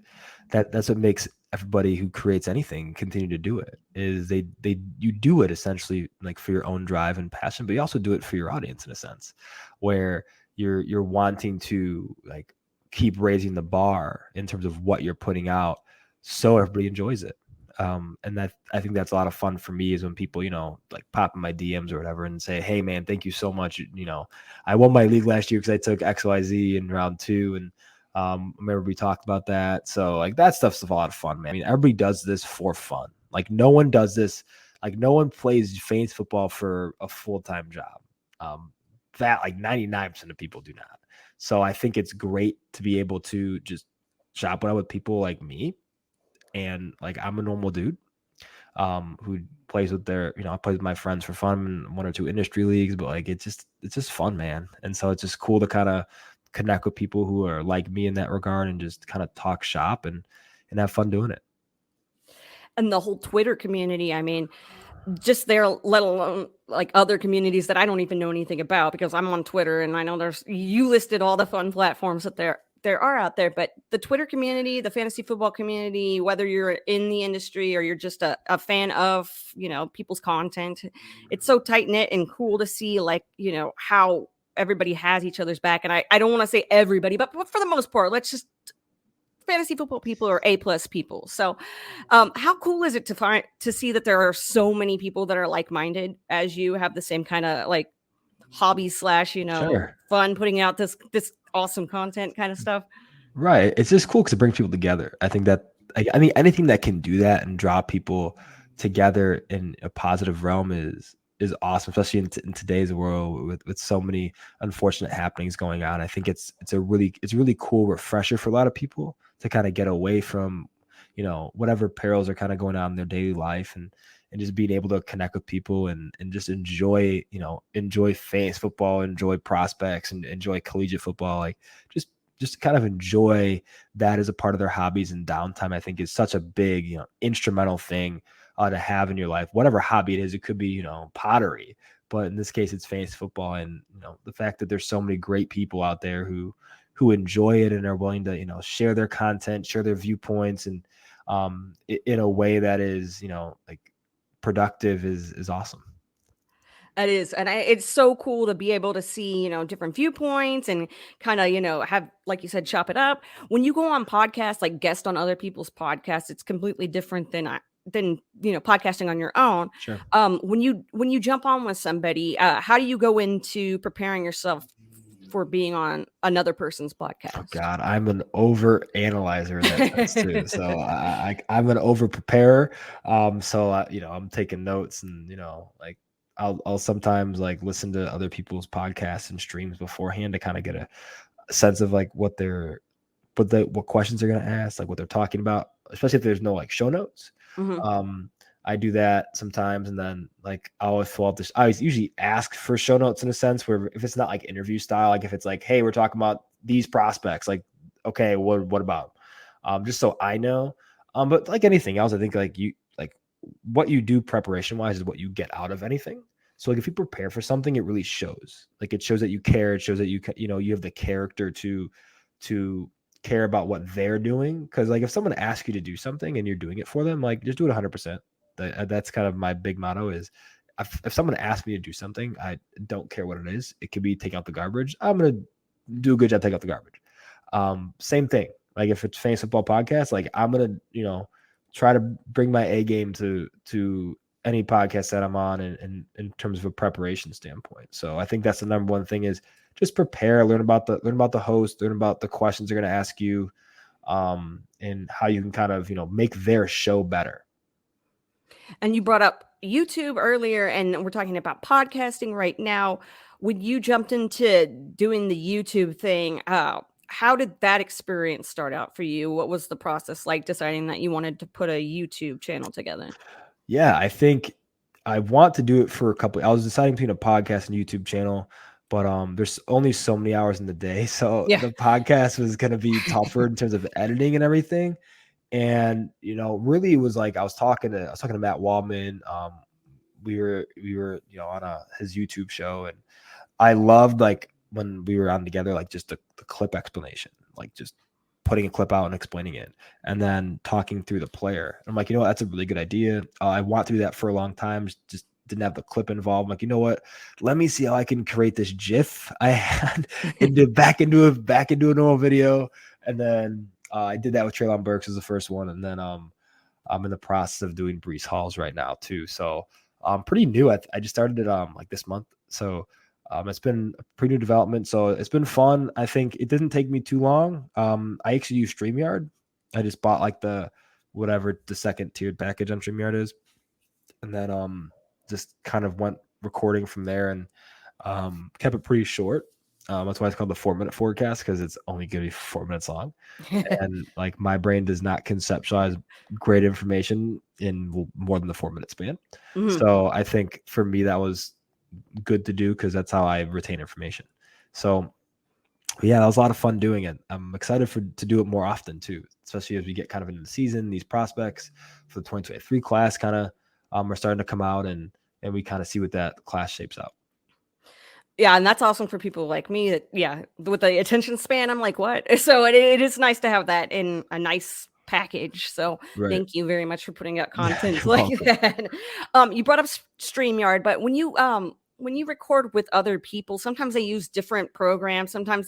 that's what makes everybody who creates anything continue to do it. Is you do it essentially like for your own drive and passion, but you also do it for your audience in a sense, where you're wanting to like keep raising the bar in terms of what you're putting out, so everybody enjoys it. And that I think that's a lot of fun for me is when people, like pop in my DMs or whatever and say, hey man, thank you so much. I won my league last year because I took XYZ in round 2. And I remember we talked about that. So like that stuff's a lot of fun, man. I mean, everybody does this for fun. Like no one does this. Like no one plays fantasy football for a full-time job. That like 99% of people do not. So I think it's great to be able to just shop it out with people like me. And like I'm a normal dude who plays with I play with my friends for fun in 1 or 2 industry leagues, but like it's just fun, man. And so it's just cool to kind of connect with people who are like me in that regard and just kind of talk shop and have fun doing it. And the whole Twitter community, I mean, just there, let alone like other communities that I don't even know anything about because I'm on Twitter and I know you listed all the fun platforms that there are out there, but the Twitter community, the fantasy football community, whether you're in the industry or you're just a fan of, people's content, it's so tight knit and cool to see like, how everybody has each other's back. And I don't want to say everybody, but for the most part, let's just fantasy football people are A+ people. So how cool is it to see that there are so many people that are like-minded as you, have the same kind of like hobby / Sure. fun putting out this awesome content kind of stuff? Right. It's just cool because it brings people together. I think that I mean anything that can do that and draw people together in a positive realm is awesome, especially in today's world with so many unfortunate happenings going on. I think it's a really cool refresher for a lot of people to kind of get away from, whatever perils are kind of going on in their daily life and just being able to connect with people and just enjoy fantasy football, enjoy prospects and enjoy collegiate football. Like just kind of enjoy that as a part of their hobbies and downtime, I think is such a big, instrumental thing to have in your life, whatever hobby it is. It could be, pottery, but in this case, it's fantasy football. And, the fact that there's so many great people out there who enjoy it and are willing to, share their content, share their viewpoints and in a way that is, like productive is awesome. It is. And it's so cool to be able to see, different viewpoints and kind of, have, like you said, chop it up. When you go on podcasts, like guest on other people's podcasts, it's completely different than podcasting on your own. Sure. When you jump on with somebody, how do you go into preparing yourself for being on another person's podcast? Oh God, I'm an over analyzer in that sense too. So I'm an over preparer. So I'm taking notes and like I'll sometimes like listen to other people's podcasts and streams beforehand to kind of get a sense of like what questions they're gonna ask, like what they're talking about, especially if there's no like show notes. Mm-hmm. I do that sometimes. And then like I always fill out this. I always usually ask for show notes in a sense where if it's not like interview style, like if it's like, hey, we're talking about these prospects, like, okay, what about just so I know. But like anything else, I think like what you do preparation wise is what you get out of anything. So like if you prepare for something, it really shows. Like it shows that you care. It shows that you have the character to care about what they're doing. Because like if someone asks you to do something and you're doing it for them, like just do it 100%. That's kind of my big motto is if someone asks me to do something, I don't care what it is. It could be take out the garbage. I'm gonna do a good job take out the garbage. Same thing. Like if it's Fantasy Football Podcast, like I'm gonna try to bring my A game to any podcast that I'm on and in terms of a preparation standpoint. So I think that's the number one thing is just prepare, learn about the host, learn about the questions they're going to ask you, and how you can kind of, make their show better. And you brought up YouTube earlier, and we're talking about podcasting right now. When you jumped into doing the YouTube thing, how did that experience start out for you? What was the process like deciding that you wanted to put a YouTube channel together? Yeah, I think I want to do it for a couple. I was deciding between a podcast and YouTube channel, but there's only so many hours in the day, so Yeah. the podcast was going to be tougher in terms of editing and everything. And really, it was like I was talking to Matt Waldman. We were on his YouTube show, and I loved like when we were on together, like just the clip explanation, like just putting a clip out and explaining it, and then talking through the player. I'm like, that's a really good idea. I want to do that for a long time. Just didn't have the clip involved. I'm like, you know what? Let me see how I can create this GIF I had back into a normal video, and then I did that with Treylon Burks as the first one, and then I'm in the process of doing Breece Halls right now too. So pretty new. I just started it like this month, so it's been a pretty new development. So it's been fun. I think it didn't take me too long. I actually use StreamYard. I just bought like the second tiered package on StreamYard is, and then just kind of went recording from there and kept it pretty short. That's why it's called the 4-minute forecast, because it's only going to be 4 minutes long. And like my brain does not conceptualize great information in more than the 4-minute span. Mhm. So I think for me that was good to do because that's how I retain information. So yeah, that was a lot of fun doing it. I'm excited to do it more often too, especially as we get kind of into the season. These prospects for the 2023 class kind of are starting to come out, and we kind of see what that class shapes out. Yeah, and that's awesome for people like me that, with the attention span, I'm like, what? So it is nice to have that in a nice package. So Right. thank you very much for putting out content You're like welcome. that. You brought up StreamYard, but when you record with other people, sometimes they use different programs. Sometimes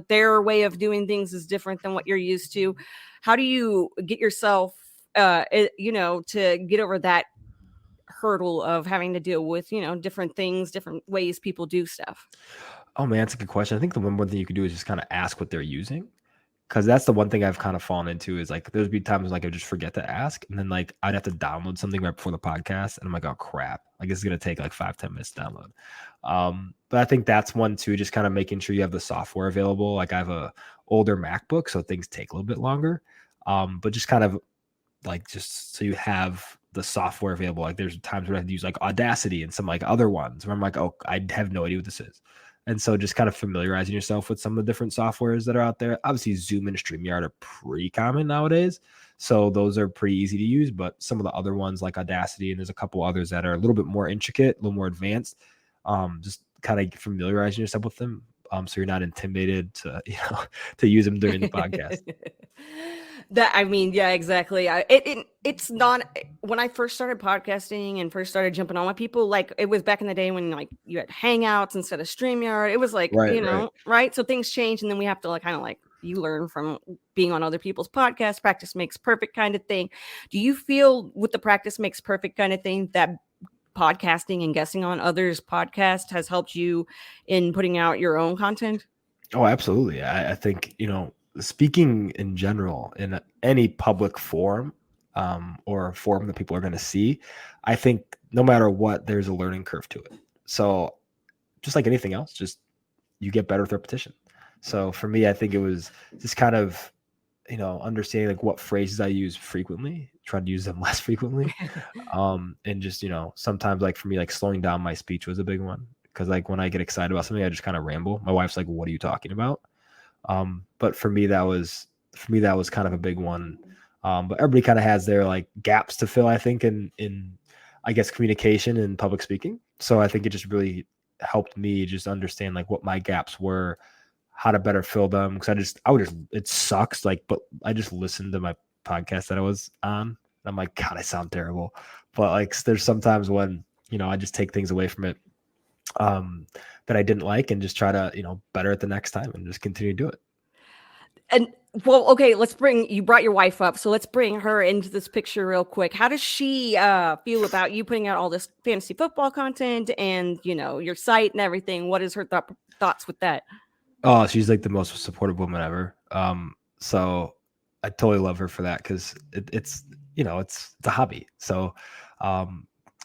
their way of doing things is different than what you're used to. How do you get yourself, to get over that hurdle of having to deal with, different things, different ways people do stuff? Oh man, that's a good question. I think the one thing you can do is just kind of ask what they're using. Because that's the one thing I've kind of fallen into is like there's be times like I just forget to ask, and then like I'd have to download something right before the podcast, and I'm like, oh crap, like it's gonna take like 5-10 minutes to download. But I think that's one too, just kind of making sure you have the software available. Like I have a older MacBook, so things take a little bit longer. But just kind of like just so you have the software available. Like there's times where I have to use like Audacity and some like other ones where I'm like, oh, I have no idea what this is. And so just kind of familiarizing yourself with some of the different softwares that are out there. Obviously, Zoom and StreamYard are pretty common nowadays. So those are pretty easy to use. But some of the other ones like Audacity, and there's a couple others that are a little bit more intricate, a little more advanced. Just kind of familiarizing yourself with them. So you're not intimidated to, to use them during the podcast. Yeah, exactly. It's not when I first started podcasting and first started jumping on with people, like it was back in the day when like you had Hangouts instead of StreamYard. It was like, Right. right. So things change, and then we have to like kind of like you learn from being on other people's podcasts. Practice makes perfect kind of thing. Do you feel with the practice makes perfect kind of thing that podcasting and guessing on others' podcast has helped you in putting out your own content? Oh, absolutely. I think, speaking in general in any public forum or forum that people are going to see, I think no matter what, there's a learning curve to it. So just like anything else, just you get better with repetition. So for me, I think it was just kind of understanding like what phrases I use frequently, try to use them less frequently. And just, sometimes like for me, like slowing down my speech was a big one. Cause like when I get excited about something, I just kind of ramble. My wife's like, what are you talking about? But for me, that was kind of a big one. But everybody kind of has their like gaps to fill, I think, in I guess communication and public speaking. So I think it just really helped me just understand like what my gaps were, how to better fill them. Because it sucks. Like, but I just listened to my podcast that I was on. And I'm like, God, I sound terrible. But like, there's sometimes when I just take things away from it that I didn't like and just try to better it the next time and just continue to do it. And well, okay, you brought your wife up, so let's bring her into this picture real quick. How does she feel about you putting out all this fantasy football content and your site and everything? What is her thoughts with that? Oh, she's like the most supportive woman ever. So I totally love her for that because it's a hobby. So,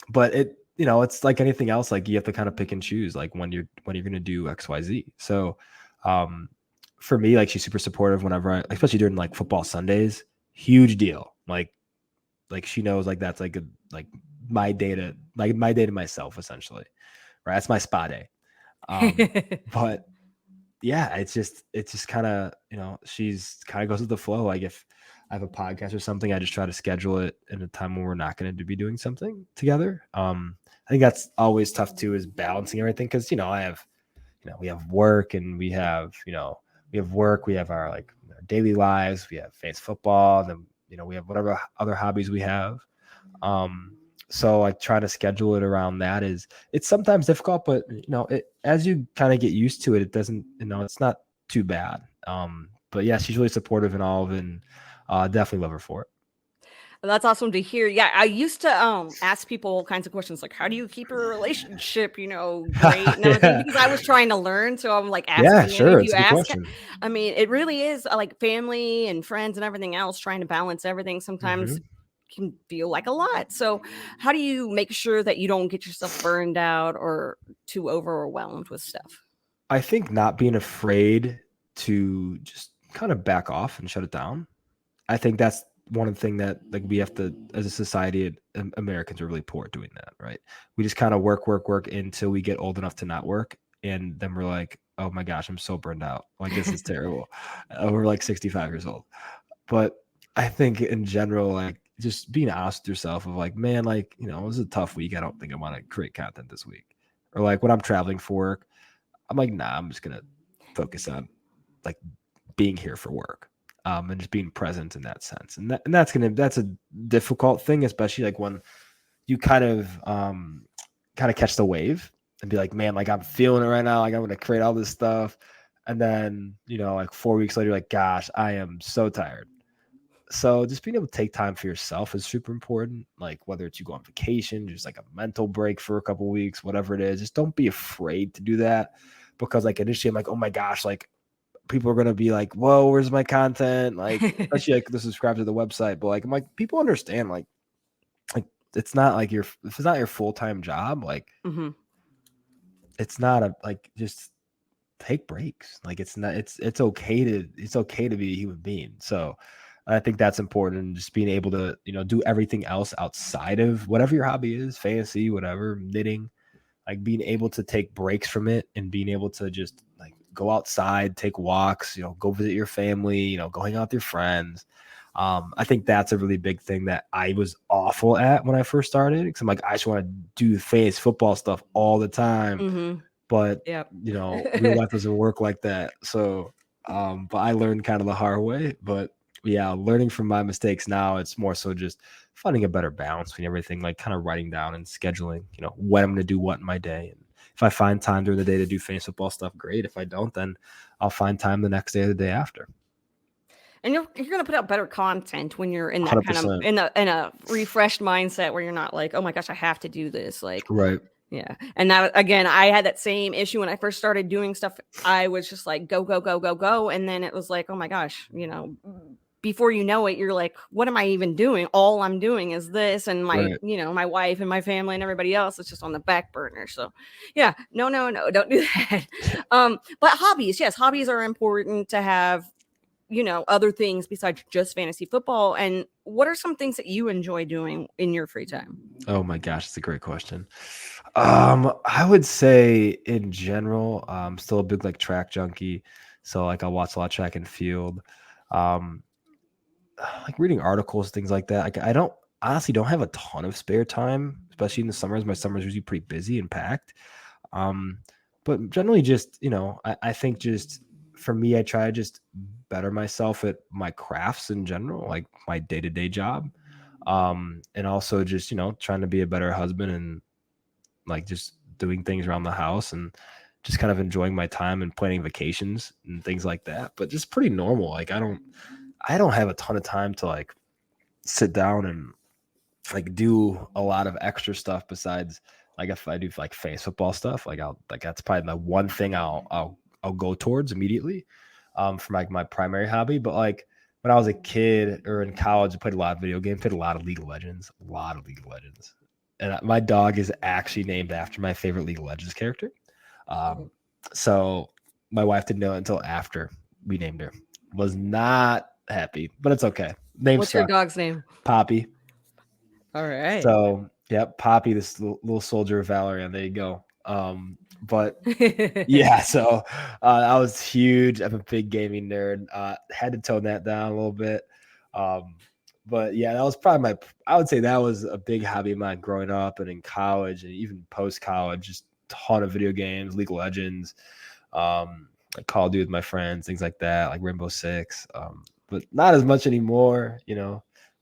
but it's like anything else. Like you have to kind of pick and choose, like when you're going to do X, Y, Z. So, for me, like she's super supportive whenever especially during like football Sundays, huge deal. Like she knows like that's like my day to myself essentially, right? That's my spa day. But yeah, it's just kind of, she's kind of goes with the flow. Like if I have a podcast or something, I just try to schedule it in a time when we're not going to be doing something together. I think that's always tough too, is balancing everything. Cause I have, we have work and we have work, we have our like our daily lives, we have fantasy football, and then, we have whatever other hobbies we have. So I try to schedule it around that. It's sometimes difficult, but as you kind of get used to it, it doesn't, it's not too bad. But yeah, she's really supportive in all of it, and definitely love her for it. That's awesome to hear. Yeah, I used to ask people all kinds of questions like, how do you keep your relationship, great and everything, Yeah. because I was trying to learn. So I'm like Yeah, asking any sure. of It's you a good ask. question. I mean, it really is like family and friends and everything else, trying to balance everything sometimes can feel like a lot. So how do you make sure that you don't get yourself burned out or too overwhelmed with stuff? I think not being afraid to just kind of back off and shut it down. I think that's one thing that like we have to, as a society, Americans are really poor at doing that, right? We just kind of work until we get old enough to not work, and then we're like, oh my gosh, I'm so burned out. Like this is terrible. We're like 65 years old. But I think in general, like just being honest with yourself of like, man, like it was a tough week. I don't think I want to create content this week. Or like when I'm traveling for work, I'm like, nah, I'm just gonna focus on like being here for work. And just being present in that sense. And that's a difficult thing, especially like when you kind of catch the wave and be like, man, like I'm feeling it right now. Like I'm going to create all this stuff. And then, like 4 weeks later, like, gosh, I am so tired. So just being able to take time for yourself is super important. Like whether it's you go on vacation, just like a mental break for a couple of weeks, whatever it is, just don't be afraid to do that. Because like initially I'm like, oh my gosh, like people are going to be like, whoa, where's my content? Like, especially like the subscribe to the website. But like, I'm like, people understand, like it's not like if it's not your full-time job, like it's not just take breaks. Like it's not, it's okay to be a human being. So I think that's important. And just being able to, do everything else outside of whatever your hobby is, fantasy, whatever, knitting, like being able to take breaks from it and being able to just like go outside, take walks, go visit your family, go hang out with your friends. I think that's a really big thing that I was awful at when I first started, because I'm like, I just want to do fantasy football stuff all the time. But real life doesn't work like that. So but I learned kind of the hard way. But yeah, learning from my mistakes now, it's more so just finding a better balance between everything, like kind of writing down and scheduling, when I'm going to do what in my day. And if I find time during the day to do fantasy football stuff, great. If I don't, then I'll find time the next day or the day after. And you're going to put out better content when you're in that 100%. kind of in a refreshed mindset where you're not like, oh my gosh, I have to do this. Like, right. Yeah. And that, again, I had that same issue when I first started doing stuff. I was just like, go, go, go, go, go. And then it was like, oh my gosh, before you know it, you're like, what am I even doing? All I'm doing is this. And my, my wife and my family and everybody else is just on the back burner. So yeah, no, don't do that. But hobbies, yes, hobbies are important to have other things besides just fantasy football? And what are some things that you enjoy doing in your free time? Oh my gosh, it's a great question. I would say in general, I'm still a big like track junkie. So like I watch a lot of track and field. Um, like reading articles, things like that. Like I don't honestly don't have a ton of spare time, especially in the summers. My summers are usually pretty busy and packed. Um, but generally just, I think just for me, I try to just better myself at my crafts in general, like my day-to-day job. And also just, trying to be a better husband and like just doing things around the house and just kind of enjoying my time and planning vacations and things like that. But just pretty normal. Like I don't have a ton of time to like sit down and like do a lot of extra stuff besides like if I do like fantasy football stuff, like I'll like that's probably the one thing I'll go towards immediately for like my primary hobby. But like when I was a kid or in college, I played a lot of video games, played a lot of League of Legends, a lot of League of Legends. And my dog is actually named after my favorite League of Legends character. So my wife didn't know it until after we named her. Was not happy, but it's okay. Name What's your stuck. dog's name? Poppy. All right. So, yep, Poppy, this little soldier of Valerian. There you go. But yeah, so that was huge. I'm a big gaming nerd. Had to tone that down a little bit. But yeah, that was probably I would say that was a big hobby of mine growing up and in college and even post college. Just a ton of video games, League of Legends, like Call of Duty with my friends, things like that, like Rainbow Six. But not as much anymore.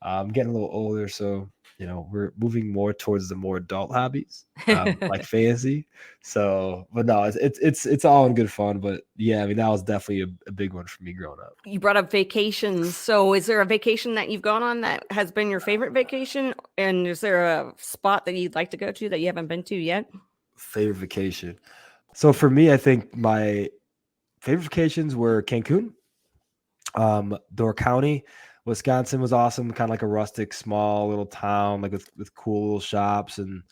I'm getting a little older, so we're moving more towards the more adult hobbies, like fantasy. So, but no, it's all in good fun. But yeah, I mean that was definitely a big one for me growing up. You brought up vacations. So is there a vacation that you've gone on that has been your favorite vacation? And is there a spot that you'd like to go to that you haven't been to yet? Favorite vacation. So for me, I think my favorite vacations were Cancun, Door County, Wisconsin was awesome. Kind of like a rustic, small little town, like with cool little shops, and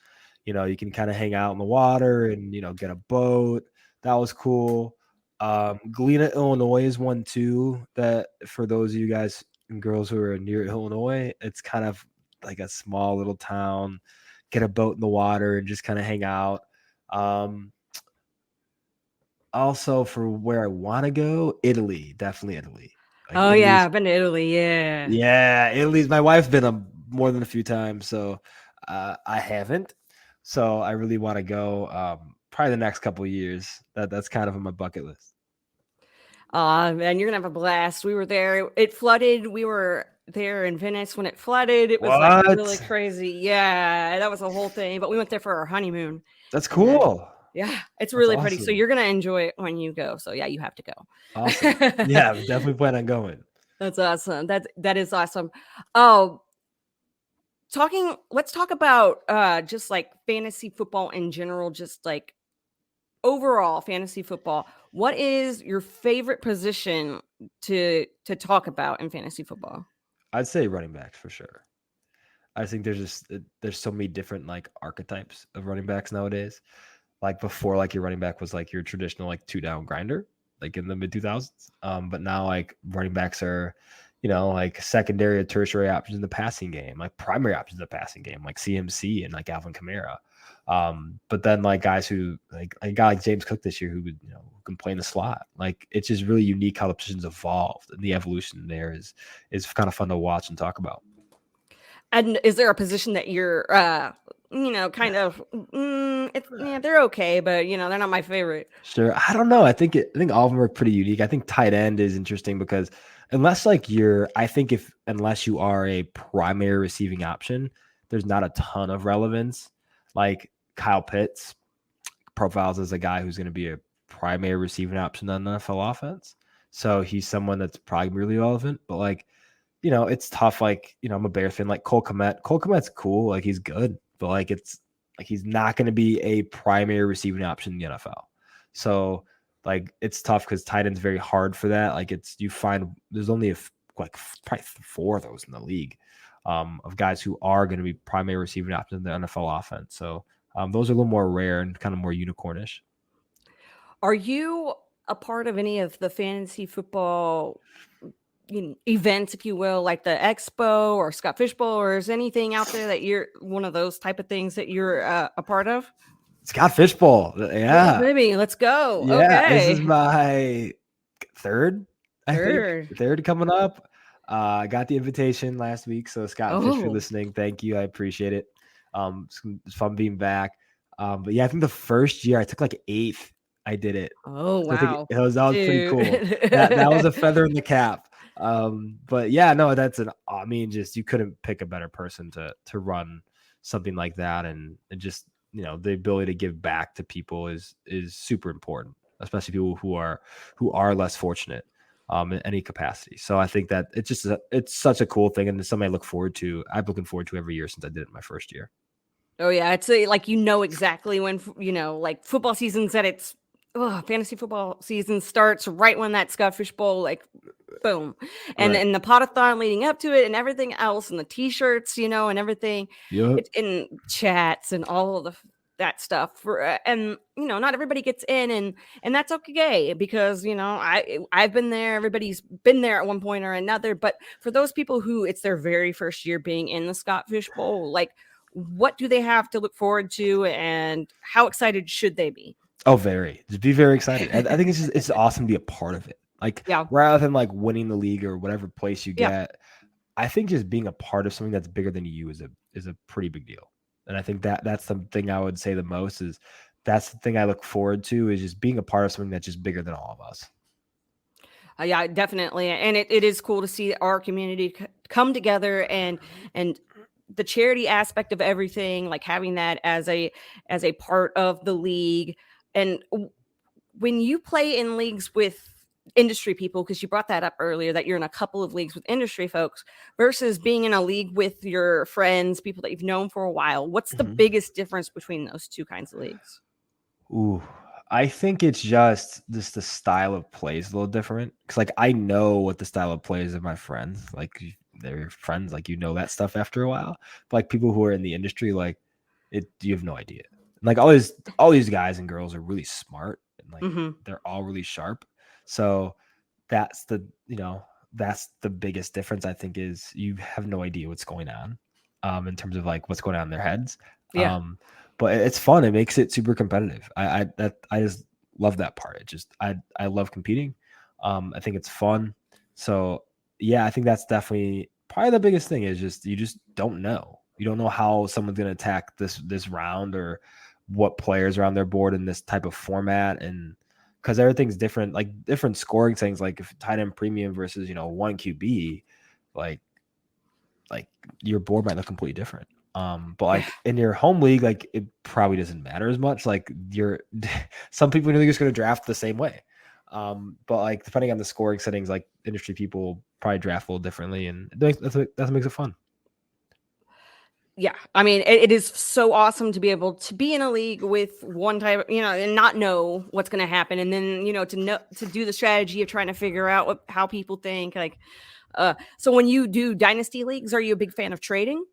you can kind of hang out in the water and get a boat. That was cool. Galena, Illinois is one too. That for those of you guys and girls who are near Illinois, it's kind of like a small little town. Get a boat in the water and just kind of hang out. Also, for where I want to go, Italy, definitely Italy. Like Oh yeah, Italy's, I've been to Italy. Yeah. yeah, Italy's. My wife's been more than a few times, so I haven't. So I really want to go. Probably the next couple of years. That's kind of on my bucket list. Man, you're gonna have a blast. We were there. It flooded. We were there in Venice when it flooded. It was like really What? crazy. Yeah, that was a whole thing. But we went there for our honeymoon. That's And then, cool. yeah, it's That's really pretty. So awesome. you're gonna enjoy it when you go. So yeah, you have to go. Awesome. Yeah, I definitely plan on going. That's awesome. That is awesome. Oh, let's talk about just like fantasy football in general, just like overall fantasy football. What is your favorite position to talk about in fantasy football? I'd say running backs for sure. I think there's so many different like archetypes of running backs nowadays. Like before, like your running back was like your traditional like two down grinder, like in the mid 2000s. But now like running backs are, like secondary or tertiary options in the passing game, like primary options in the passing game, like CMC and like Alvin Kamara. But then like guys who like a guy like James Cook this year who would who can play in the slot. Like it's just really unique how the positions evolved and the evolution there is kind of fun to watch and talk about. And is there a position that you're kind of they're okay, but they're not my favorite. Sure. I don't know. I think all of them are pretty unique. I think tight end is interesting because unless like I think if unless you are a primary receiving option, there's not a ton of relevance. Like Kyle Pitts profiles as a guy who's going to be a primary receiving option on the NFL offense. So he's someone that's probably really relevant. But like, it's tough. Like, I'm a Bears fan. Like Cole Kmet. Cole Kmet's cool. Like he's good, but like it's like he's not going to be a primary receiving option in the NFL. So like it's tough because tight end's very hard for that. Like you find there's only like probably four of those in the league of guys who are going to be primary receiving options in the NFL offense. So those are a little more rare and kind of more unicornish. Are you a part of any of the fantasy football events, if you will, like the Expo or Scott Fishbowl, or is anything out there that you're one of those type of things that you're a part of? Scott Fishbowl. Yeah, Yeah. baby, let's go. Yeah. This is Okay. my third, I think. Third. Third coming up. I got the invitation last week. So Scott Fish, for Oh. listening, thank you. I appreciate it. It's fun being back. But yeah, I think the first year I took like 8th. I did it. Oh, So I think wow. that was pretty cool. That was a feather in the cap. But yeah, no, I mean, just you couldn't pick a better person to run something like that, and just the ability to give back to people is super important, especially people who are less fortunate in any capacity. So I think that it's such a cool thing, and it's something I look forward to. I'm looking forward to every year since I did it my first year. Oh yeah, it's like exactly when like football season's at its fantasy football season starts right when that Scott Fishbowl, like, boom, and Right. the potathon leading up to it and everything else, and the t-shirts, and everything, Yep. it's in chats and all of that stuff and not everybody gets in, and that's okay, because I've been there, everybody's been there at one point or another, but for those people who it's their very first year being in the Scott Fishbowl, like, what do they have to look forward to, and how excited should they be? Oh, just be very excited. I think it's awesome to be a part of it. Like, Yeah. rather than like winning the league or whatever place you Yeah. get, I think just being a part of something that's bigger than you is a pretty big deal. And I think that's the thing I would say the most is that's the thing I look forward to, is just being a part of something that's just bigger than all of us. Yeah, definitely. And it is cool to see our community come together, and the charity aspect of everything, like having that as a part of the league. And when you play in leagues with industry people, because you brought that up earlier, that you're in a couple of leagues with industry folks versus being in a league with your friends, people that you've known for a while, what's the biggest difference between those two kinds of leagues? Ooh, I think it's just the style of play is a little different, because like I know what the style of play is of my friends. Like, they're your friends, like that stuff after a while. But like people who are in the industry, like you have no idea. Like all these guys and girls are really smart, and like they're all really sharp. So that's that's the biggest difference, I think, is you have no idea what's going on in terms of like what's going on in their heads. Yeah. But it's fun. It makes it super competitive. I just love that part. I love competing. I think it's fun. So yeah, I think that's definitely probably the biggest thing, is you just don't know. You don't know how someone's going to attack this round, or what players are on their board in this type of format. And because everything's different, like different scoring things, like if tight end premium versus, one QB, like your board might look completely different. But like in your home league, like it probably doesn't matter as much. Like some people in the league are just going to draft the same way. But like depending on the scoring settings, like industry people probably draft a little differently, and that's what makes it fun. Yeah, I mean, it is so awesome to be able to be in a league with one type, and not know what's going to happen, and then to do the strategy of trying to figure out how people think. Like, so when you do dynasty leagues, are you a big fan of trading?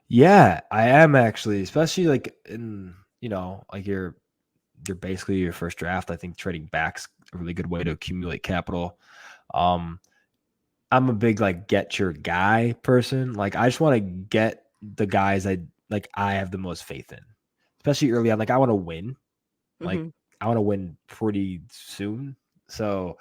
Yeah, I am actually, especially like in like you're basically your first draft. I think trading back's a really good way to accumulate capital. I'm a big like get your guy person. Like I just want to get the guys I have the most faith in, especially early on. Like I want to win. Like I want to win pretty soon. So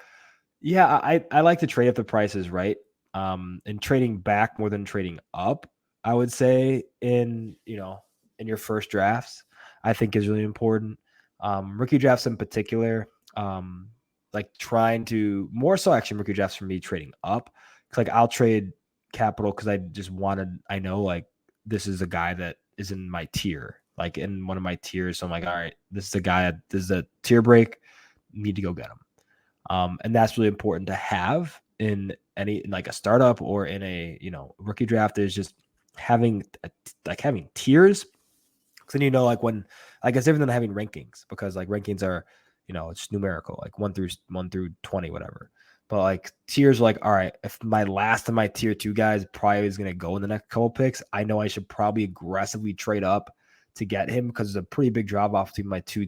yeah, I like to trade if the price is right. And trading back more than trading up, I would say in your first drafts, I think is really important. Rookie drafts in particular, like trying to more so actually rookie drafts for me trading up. Cause like I'll trade capital because I know like this is a guy that is in my tier, like in one of my tiers. So I'm like, all right, this is a guy, this is a tier break, need to go get him. And that's really important to have in like a startup or in a rookie draft, is just having having tiers. Because then like when I guess different than having rankings, because like rankings are it's numerical, like 1 through 20, whatever. But like tiers are like, all right, if my last of my tier 2 guys probably is going to go in the next couple picks, I know I should probably aggressively trade up to get him, because there's a pretty big drop off between my tier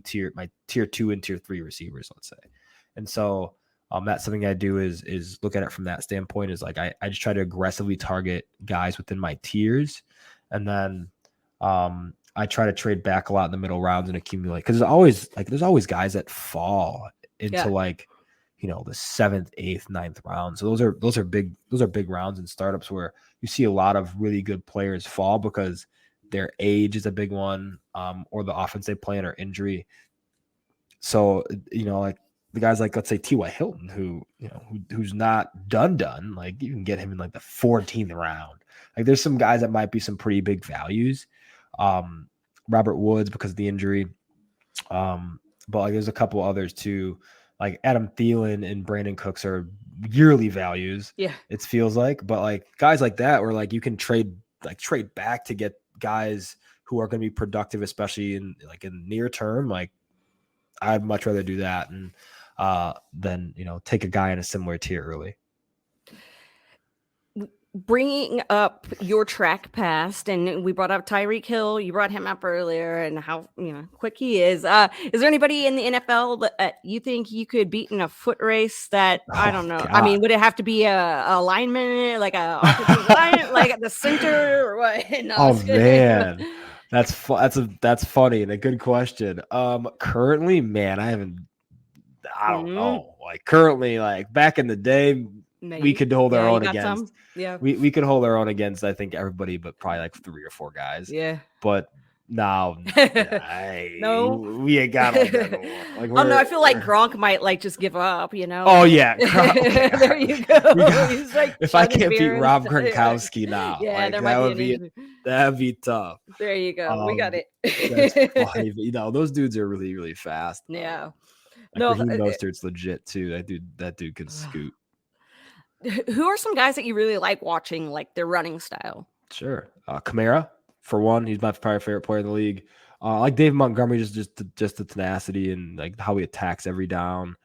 2 and tier 3 receivers, let's say. And so That's something I do is look at it from that standpoint. Is like I just try to aggressively target guys within my tiers, and then I try to trade back a lot in the middle rounds and accumulate, because there's always guys that fall into like, the 7th, 8th, 9th round. So those are big rounds in startups where you see a lot of really good players fall because their age is a big one, or the offense they play in or injury. So, like the guys like, let's say T.Y. Hilton, who's not done, like you can get him in like the 14th round. Like there's some guys that might be some pretty big values. Robert Woods because of the injury. But like there's a couple others too, like Adam Thielen and Brandon Cooks are yearly values. Yeah. It feels like, but like guys like that where like you can trade back to get guys who are going to be productive, especially in near term. Like I'd much rather do that and than take a guy in a similar tier early. Bringing up your track past, and we brought up Tyreek Hill. You brought him up earlier, and how quick he is. Is there anybody in the NFL that you think you could beat in a foot race? That I don't know. God. I mean, would it have to be a lineman, like a offensive line, like at the center, or what? No, man, that's funny and a good question. Currently, man, I don't know. Like currently, like back in the day. Maybe. We could hold our own against. Yeah, we could hold our own against, I think, everybody, but probably like 3 or 4 guys. Yeah, but no, no, we ain't got all that. Like, no, I feel like Gronk might like just give up. Oh yeah, okay. There you go. He's like, if I can't beat Rob Gronkowski now, yeah, like, that'd be tough. There you go. We got it. That's funny, but, those dudes are really, really fast. Yeah. Raheem Mostert's legit too. That dude can scoot. Who are some guys that you really like watching, like their running style? Sure. Kamara, for one, he's my probably favorite player in the league. I like Dave Montgomery, just the tenacity and like how he attacks every down.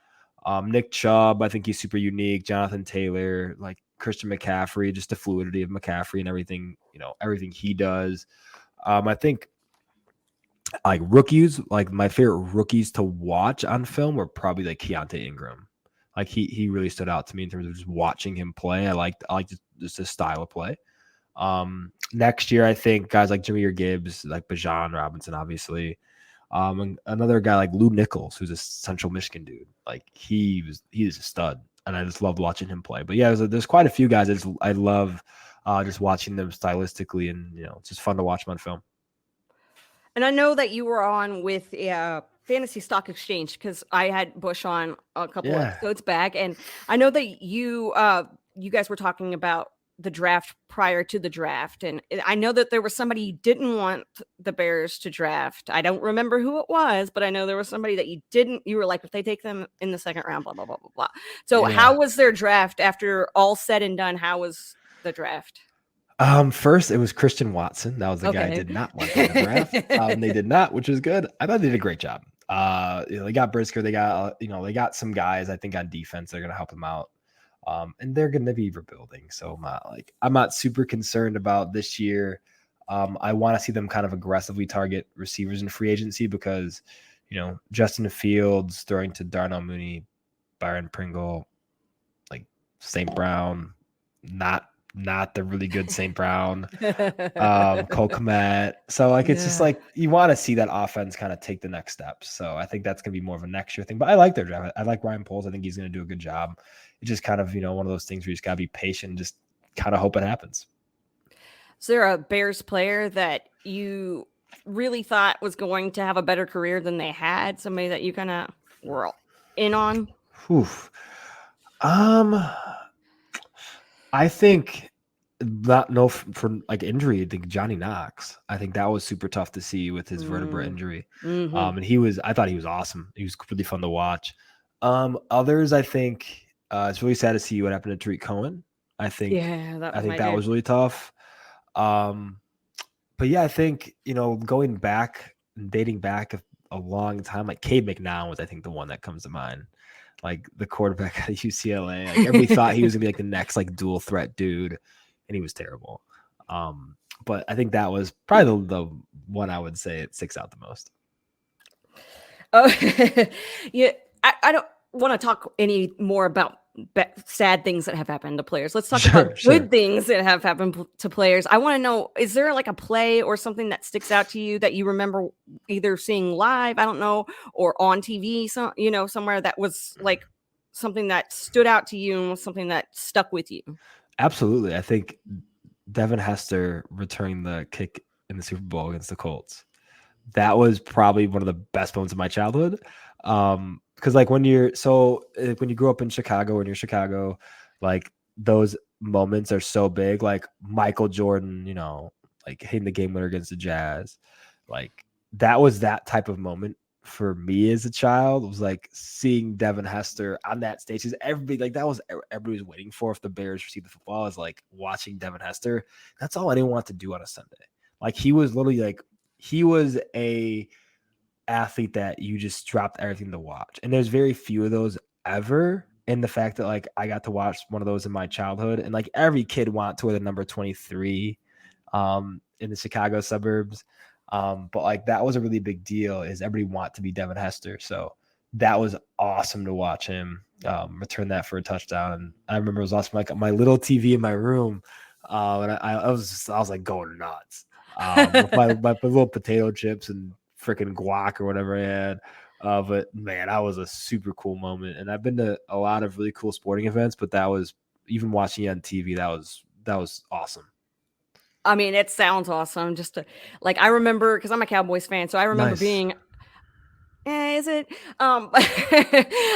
Nick Chubb, I think he's super unique. Jonathan Taylor, like Christian McCaffrey, just the fluidity of McCaffrey and everything, everything he does. I think like rookies, like my favorite rookies to watch on film were probably like Keontae Ingram. Like he really stood out to me in terms of just watching him play. I like just his style of play. Next year, I think guys like Jahmyr Gibbs, like Bijan Robinson, obviously. And another guy like Lou Nichols, who's a Central Michigan dude. Like he's a stud, and I just love watching him play. But yeah, there's quite a few guys I love just watching them stylistically, and it's just fun to watch them on film. And I know that you were on with Fantasy Stock Exchange, because I had Bush on a couple episodes back, and I know that you guys were talking about the draft prior to the draft, and I know that there was somebody you didn't want the Bears to draft. I don't remember who it was, but I know there was somebody that you were like, if they take them in the second round, blah blah blah blah blah. So how was their draft after all said and done? How was the draft? First it was Christian Watson. That was the guy I did not want in the draft. They did not, which was good. I thought they did a great job. They got Brisker. They got they got some guys I think on defense they're gonna help them out. And they're gonna be rebuilding. So I'm not super concerned about this year. I want to see them kind of aggressively target receivers in free agency because Justin Fields throwing to Darnell Mooney, Byron Pringle, like St. Brown, not the really good St. Brown, Cole Kmet. So it's just like you want to see that offense kind of take the next steps. So I think that's going to be more of a next year thing. But I like their draft. I like Ryan Poles. I think he's going to do a good job. It's just kind of, one of those things where you just got to be patient and just kind of hope it happens. Is there a Bears player that you really thought was going to have a better career than they had? Somebody that you kind of were in on? I think for like injury, I think Johnny Knox. I think that was super tough to see with his vertebra injury. And I thought he was awesome. He was really fun to watch. Others, I think it's really sad to see what happened to Tariq Cohen. I think that was really tough. But yeah, I think going back, dating back a long time, like Cade McNown was I think the one that comes to mind. Like the quarterback at UCLA, like everybody thought he was gonna be like the next like dual threat dude, and he was terrible. But I think that was probably the one I would say it sticks out the most. Oh, yeah. I don't. want to talk any more about sad things that have happened to players. Let's talk Sure, about sure. good things that have happened to players. I want to know, is there like a play or something that sticks out to you that you remember either seeing live, I don't know, or on TV, somewhere that was like something that stood out to you and was something that stuck with you? Absolutely. I think Devin Hester returning the kick in the Super Bowl against the Colts. That was probably one of the best moments of my childhood. Because like when you grow up in Chicago, when you're Chicago, like those moments are so big. Like Michael Jordan, like hitting the game winner against the Jazz, like that was that type of moment for me as a child. It was like seeing Devin Hester on that stage. Because everybody, like that was everybody was waiting for if the Bears received the football, is like watching Devin Hester. That's all anyone wanted to do on a Sunday. Like he was literally like, he was a athlete that you just dropped everything to watch. And there's very few of those ever. And the fact that like I got to watch one of those in my childhood, and like every kid want to wear the number 23 in the Chicago suburbs. But like that was a really big deal, is everybody want to be Devin Hester. So that was awesome to watch him return that for a touchdown. And I remember it was awesome, like my little TV in my room. And I was like going nuts with my little potato chips and freaking guac or whatever I had. But man, that was a super cool moment. And I've been to a lot of really cool sporting events, but that was, even watching it on TV, that was awesome. I mean, it sounds awesome. I remember, because I'm a Cowboys fan, so I remember Nice. being. Is it? I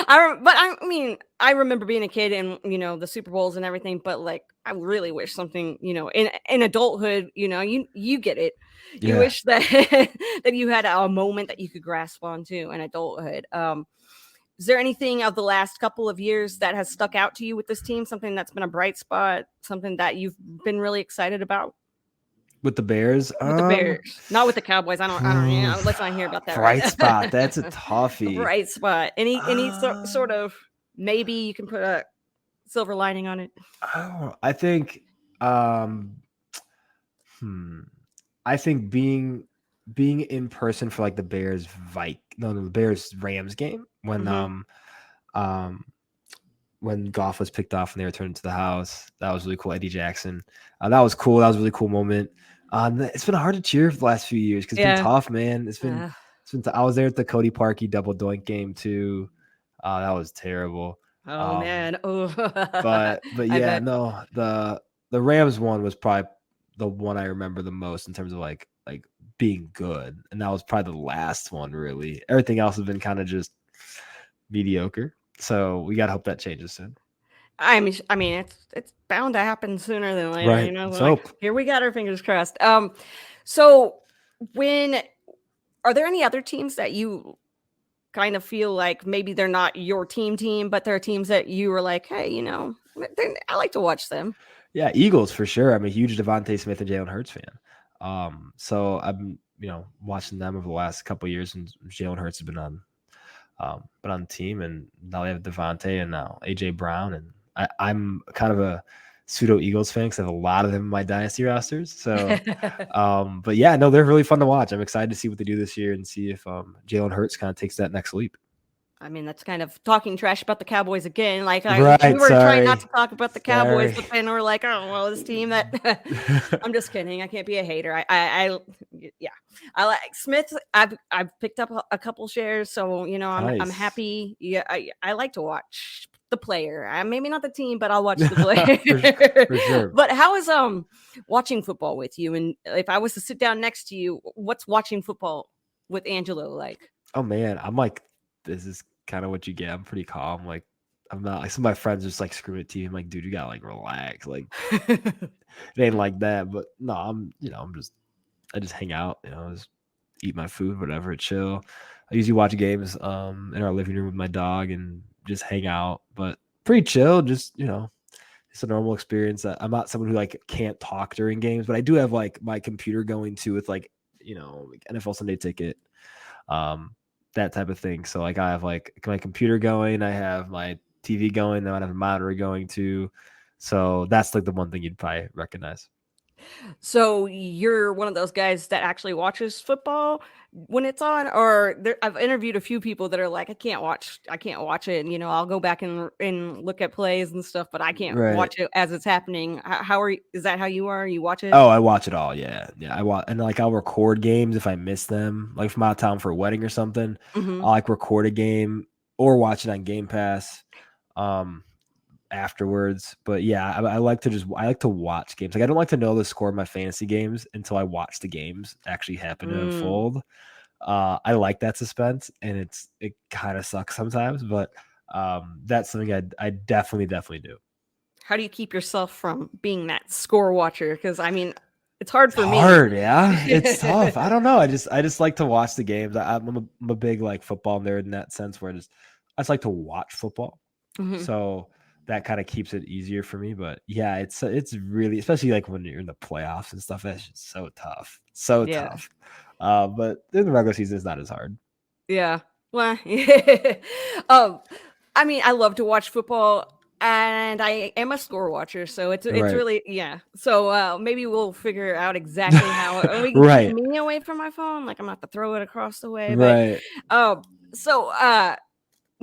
remember being a kid and the Super Bowls and everything. But like, I really wish something in adulthood, you get it. You Yeah. wish that that you had a moment that you could grasp onto in adulthood. Is there anything of the last couple of years that has stuck out to you with this team? Something that's been a bright spot, something that you've been really excited about? With the Bears? With the Bears, not with the Cowboys. I don't. Let's not hear about that. Bright Right? spot. That's a A toughie. bright spot. Any sort of, maybe you can put a silver lining on it. I think, I think being in person for like the Bears Rams game when Goff was picked off and they returned to the house. That was really cool. Eddie Jackson. That was cool. That was a really cool moment. It's been hard to cheer for the last few years because it's been tough, man. It's been I was there at the Cody Parkey double doink game too. That was terrible. Oh man. Oh. But yeah, no, the Rams one was probably the one I remember the most in terms of like being good. And that was probably the last one, really. Everything else has been kind of just mediocre. So we gotta hope that changes soon. I mean, it's bound to happen sooner than later. Right. Here we got our fingers crossed. So are there any other teams that you kind of feel like maybe they're not your team, but there are teams that you were like, hey, I like to watch them? Yeah, Eagles for sure. I'm a huge Devontae Smith and Jalen Hurts fan. So I'm watching them over the last couple of years, and Jalen Hurts has been on the team, and now they have Devontae and now AJ Brown, and I'm kind of a pseudo Eagles fan because I have a lot of them in my dynasty rosters. So, but yeah, no, they're really fun to watch. I'm excited to see what they do this year and see if Jalen Hurts kind of takes that next leap. I mean, that's kind of talking trash about the Cowboys again. Like we were trying not to talk about the Cowboys, but then we're like, oh well, this team that. I'm just kidding. I can't be a hater. I like Smith. I've picked up a couple shares, so I'm happy. Yeah, I like to watch the player. Maybe not the team, but I'll watch the player. for sure. But how is watching football with you? And if I was to sit down next to you, what's watching football with Angelo like? Oh man, I'm like, this is kind of what you get. I'm pretty calm. Like, I'm not like, some of my friends just like screaming at TV. I'm like, dude, you gotta like relax. Like, it ain't like that. But no, I just hang out, just eat my food, whatever, chill. I usually watch games in our living room with my dog and just hang out, but pretty chill. Just, it's a normal experience. I'm not someone who like can't talk during games, but I do have like my computer going too with like, like NFL Sunday Ticket. That type of thing. So like I have like my computer going, I have my TV going, then I have a monitor going too. So that's like the one thing you'd probably recognize. So you're one of those guys that actually watches football when it's on, or I've interviewed a few people that are like, I can't watch it. And, I'll go back and look at plays and stuff, but I can't Right. watch it as it's happening. How are you? Is that how you are? You watch it? Oh, I watch it all. Yeah, yeah. I watch, and like I'll record games if I miss them. Like if I'm out of town for a wedding or something, Mm-hmm. I'll like record a game or watch it on Game Pass afterwards. But yeah, I like to watch games. Like I don't like to know the score of my fantasy games until I watch the games actually happen to unfold. I like that suspense, and it kind of sucks sometimes, but that's something I definitely do. How do you keep yourself from being that score watcher? Because I mean, it's hard It's for me. hard, yeah. It's tough. I don't know. I just like to watch the games. I'm a big like football nerd in that sense, where I just like to watch football. Mhm. So that kind of keeps it easier for me. But yeah, it's really, especially like when you're in the playoffs and stuff. That's just so tough, so Yeah. tough. But in the regular season, it's not as hard. Yeah. Well, I mean, I love to watch football, and I am a score watcher, so it's Right. really, yeah. So maybe we'll figure out exactly how we can keep Right. me away from my phone. Like I'm gonna have to throw it across the way, but Right. um, so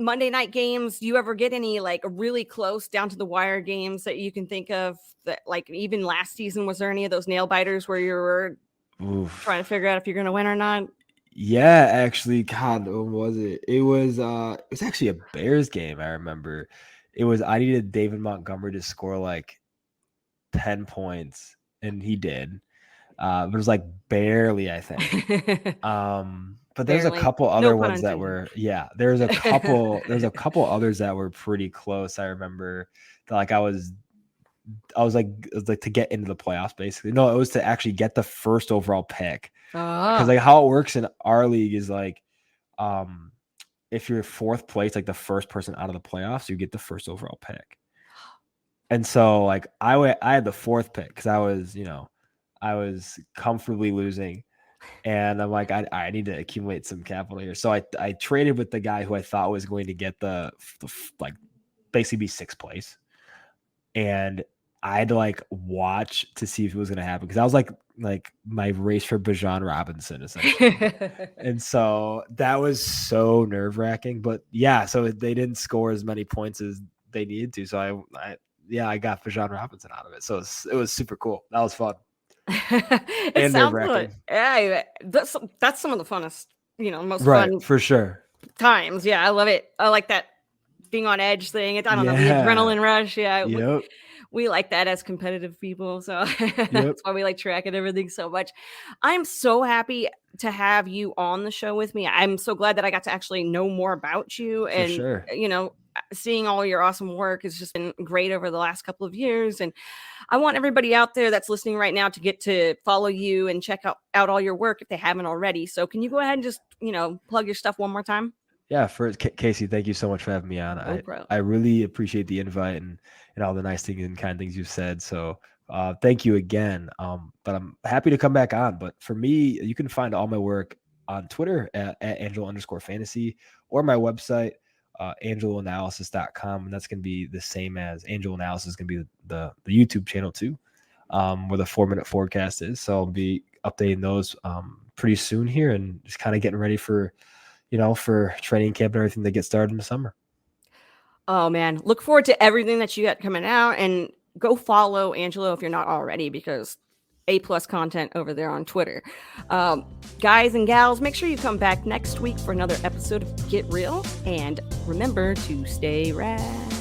Monday night games. Do you ever get any like really close down to the wire games that you can think of? That like even last season, was there any of those nail biters where you were Oof. trying to figure out if you're gonna win or not? Yeah, actually, God, when was it? It was actually a Bears game, I remember. I needed David Montgomery to score like 10 points, and he did. But it was like barely, I think. But there's a Barely. couple No other pun ones that intended. were, yeah, there's a couple others that were pretty close. I remember that like I was like, it was like to get into the playoffs, basically. No, it was to actually get the first overall pick. Because Ah. like how it works in our league is like, um, if you're fourth place, like the first person out of the playoffs, you get the first overall pick. And so like I had the fourth pick because I was comfortably losing, and I'm like I need to accumulate some capital here. So I traded with the guy who I thought was going to get like basically be sixth place, and I had to like watch to see if it was going to happen because I was like my race for Bijan Robinson essentially. And so that was so nerve wracking, but yeah, so they didn't score as many points as they needed to. So I got Bijan Robinson out of it. So it was super cool. That was fun It and nerve sounds like, wracking. yeah, that's some of the funnest, most Right. fun For sure. times. Yeah, I love it. I like that being on edge thing. I don't know, the Yeah. adrenaline rush. Yeah, Yep. we like that as competitive people. So Yep. that's why we like tracking everything so much. I'm so happy to have you on the show with me. I'm so glad that I got to actually know more about you, For and sure. seeing all your awesome work has just been great over the last couple of years. And I want everybody out there that's listening right now to get to follow you and check out all your work if they haven't already. So can you go ahead and just, plug your stuff one more time? Yeah, first, Casey, thank you so much for having me on. No problem. I really appreciate the invite and all the nice things and kind things you've said. So thank you again. But I'm happy to come back on. But for me, you can find all my work on Twitter at Angelo_fantasy or my website, angeloanalysis.com. And that's going to be the same as Angelo Analysis is going to be the YouTube channel too, where the 4-minute forecast is. So I'll be updating those pretty soon here and just kind of getting ready for training camp and everything that gets started in the summer. Oh man, look forward to everything that you got coming out, and go follow Angelo if you're not already, because A+ content over there on Twitter. Guys and gals, make sure you come back next week for another episode of Get Real, and remember to stay rad.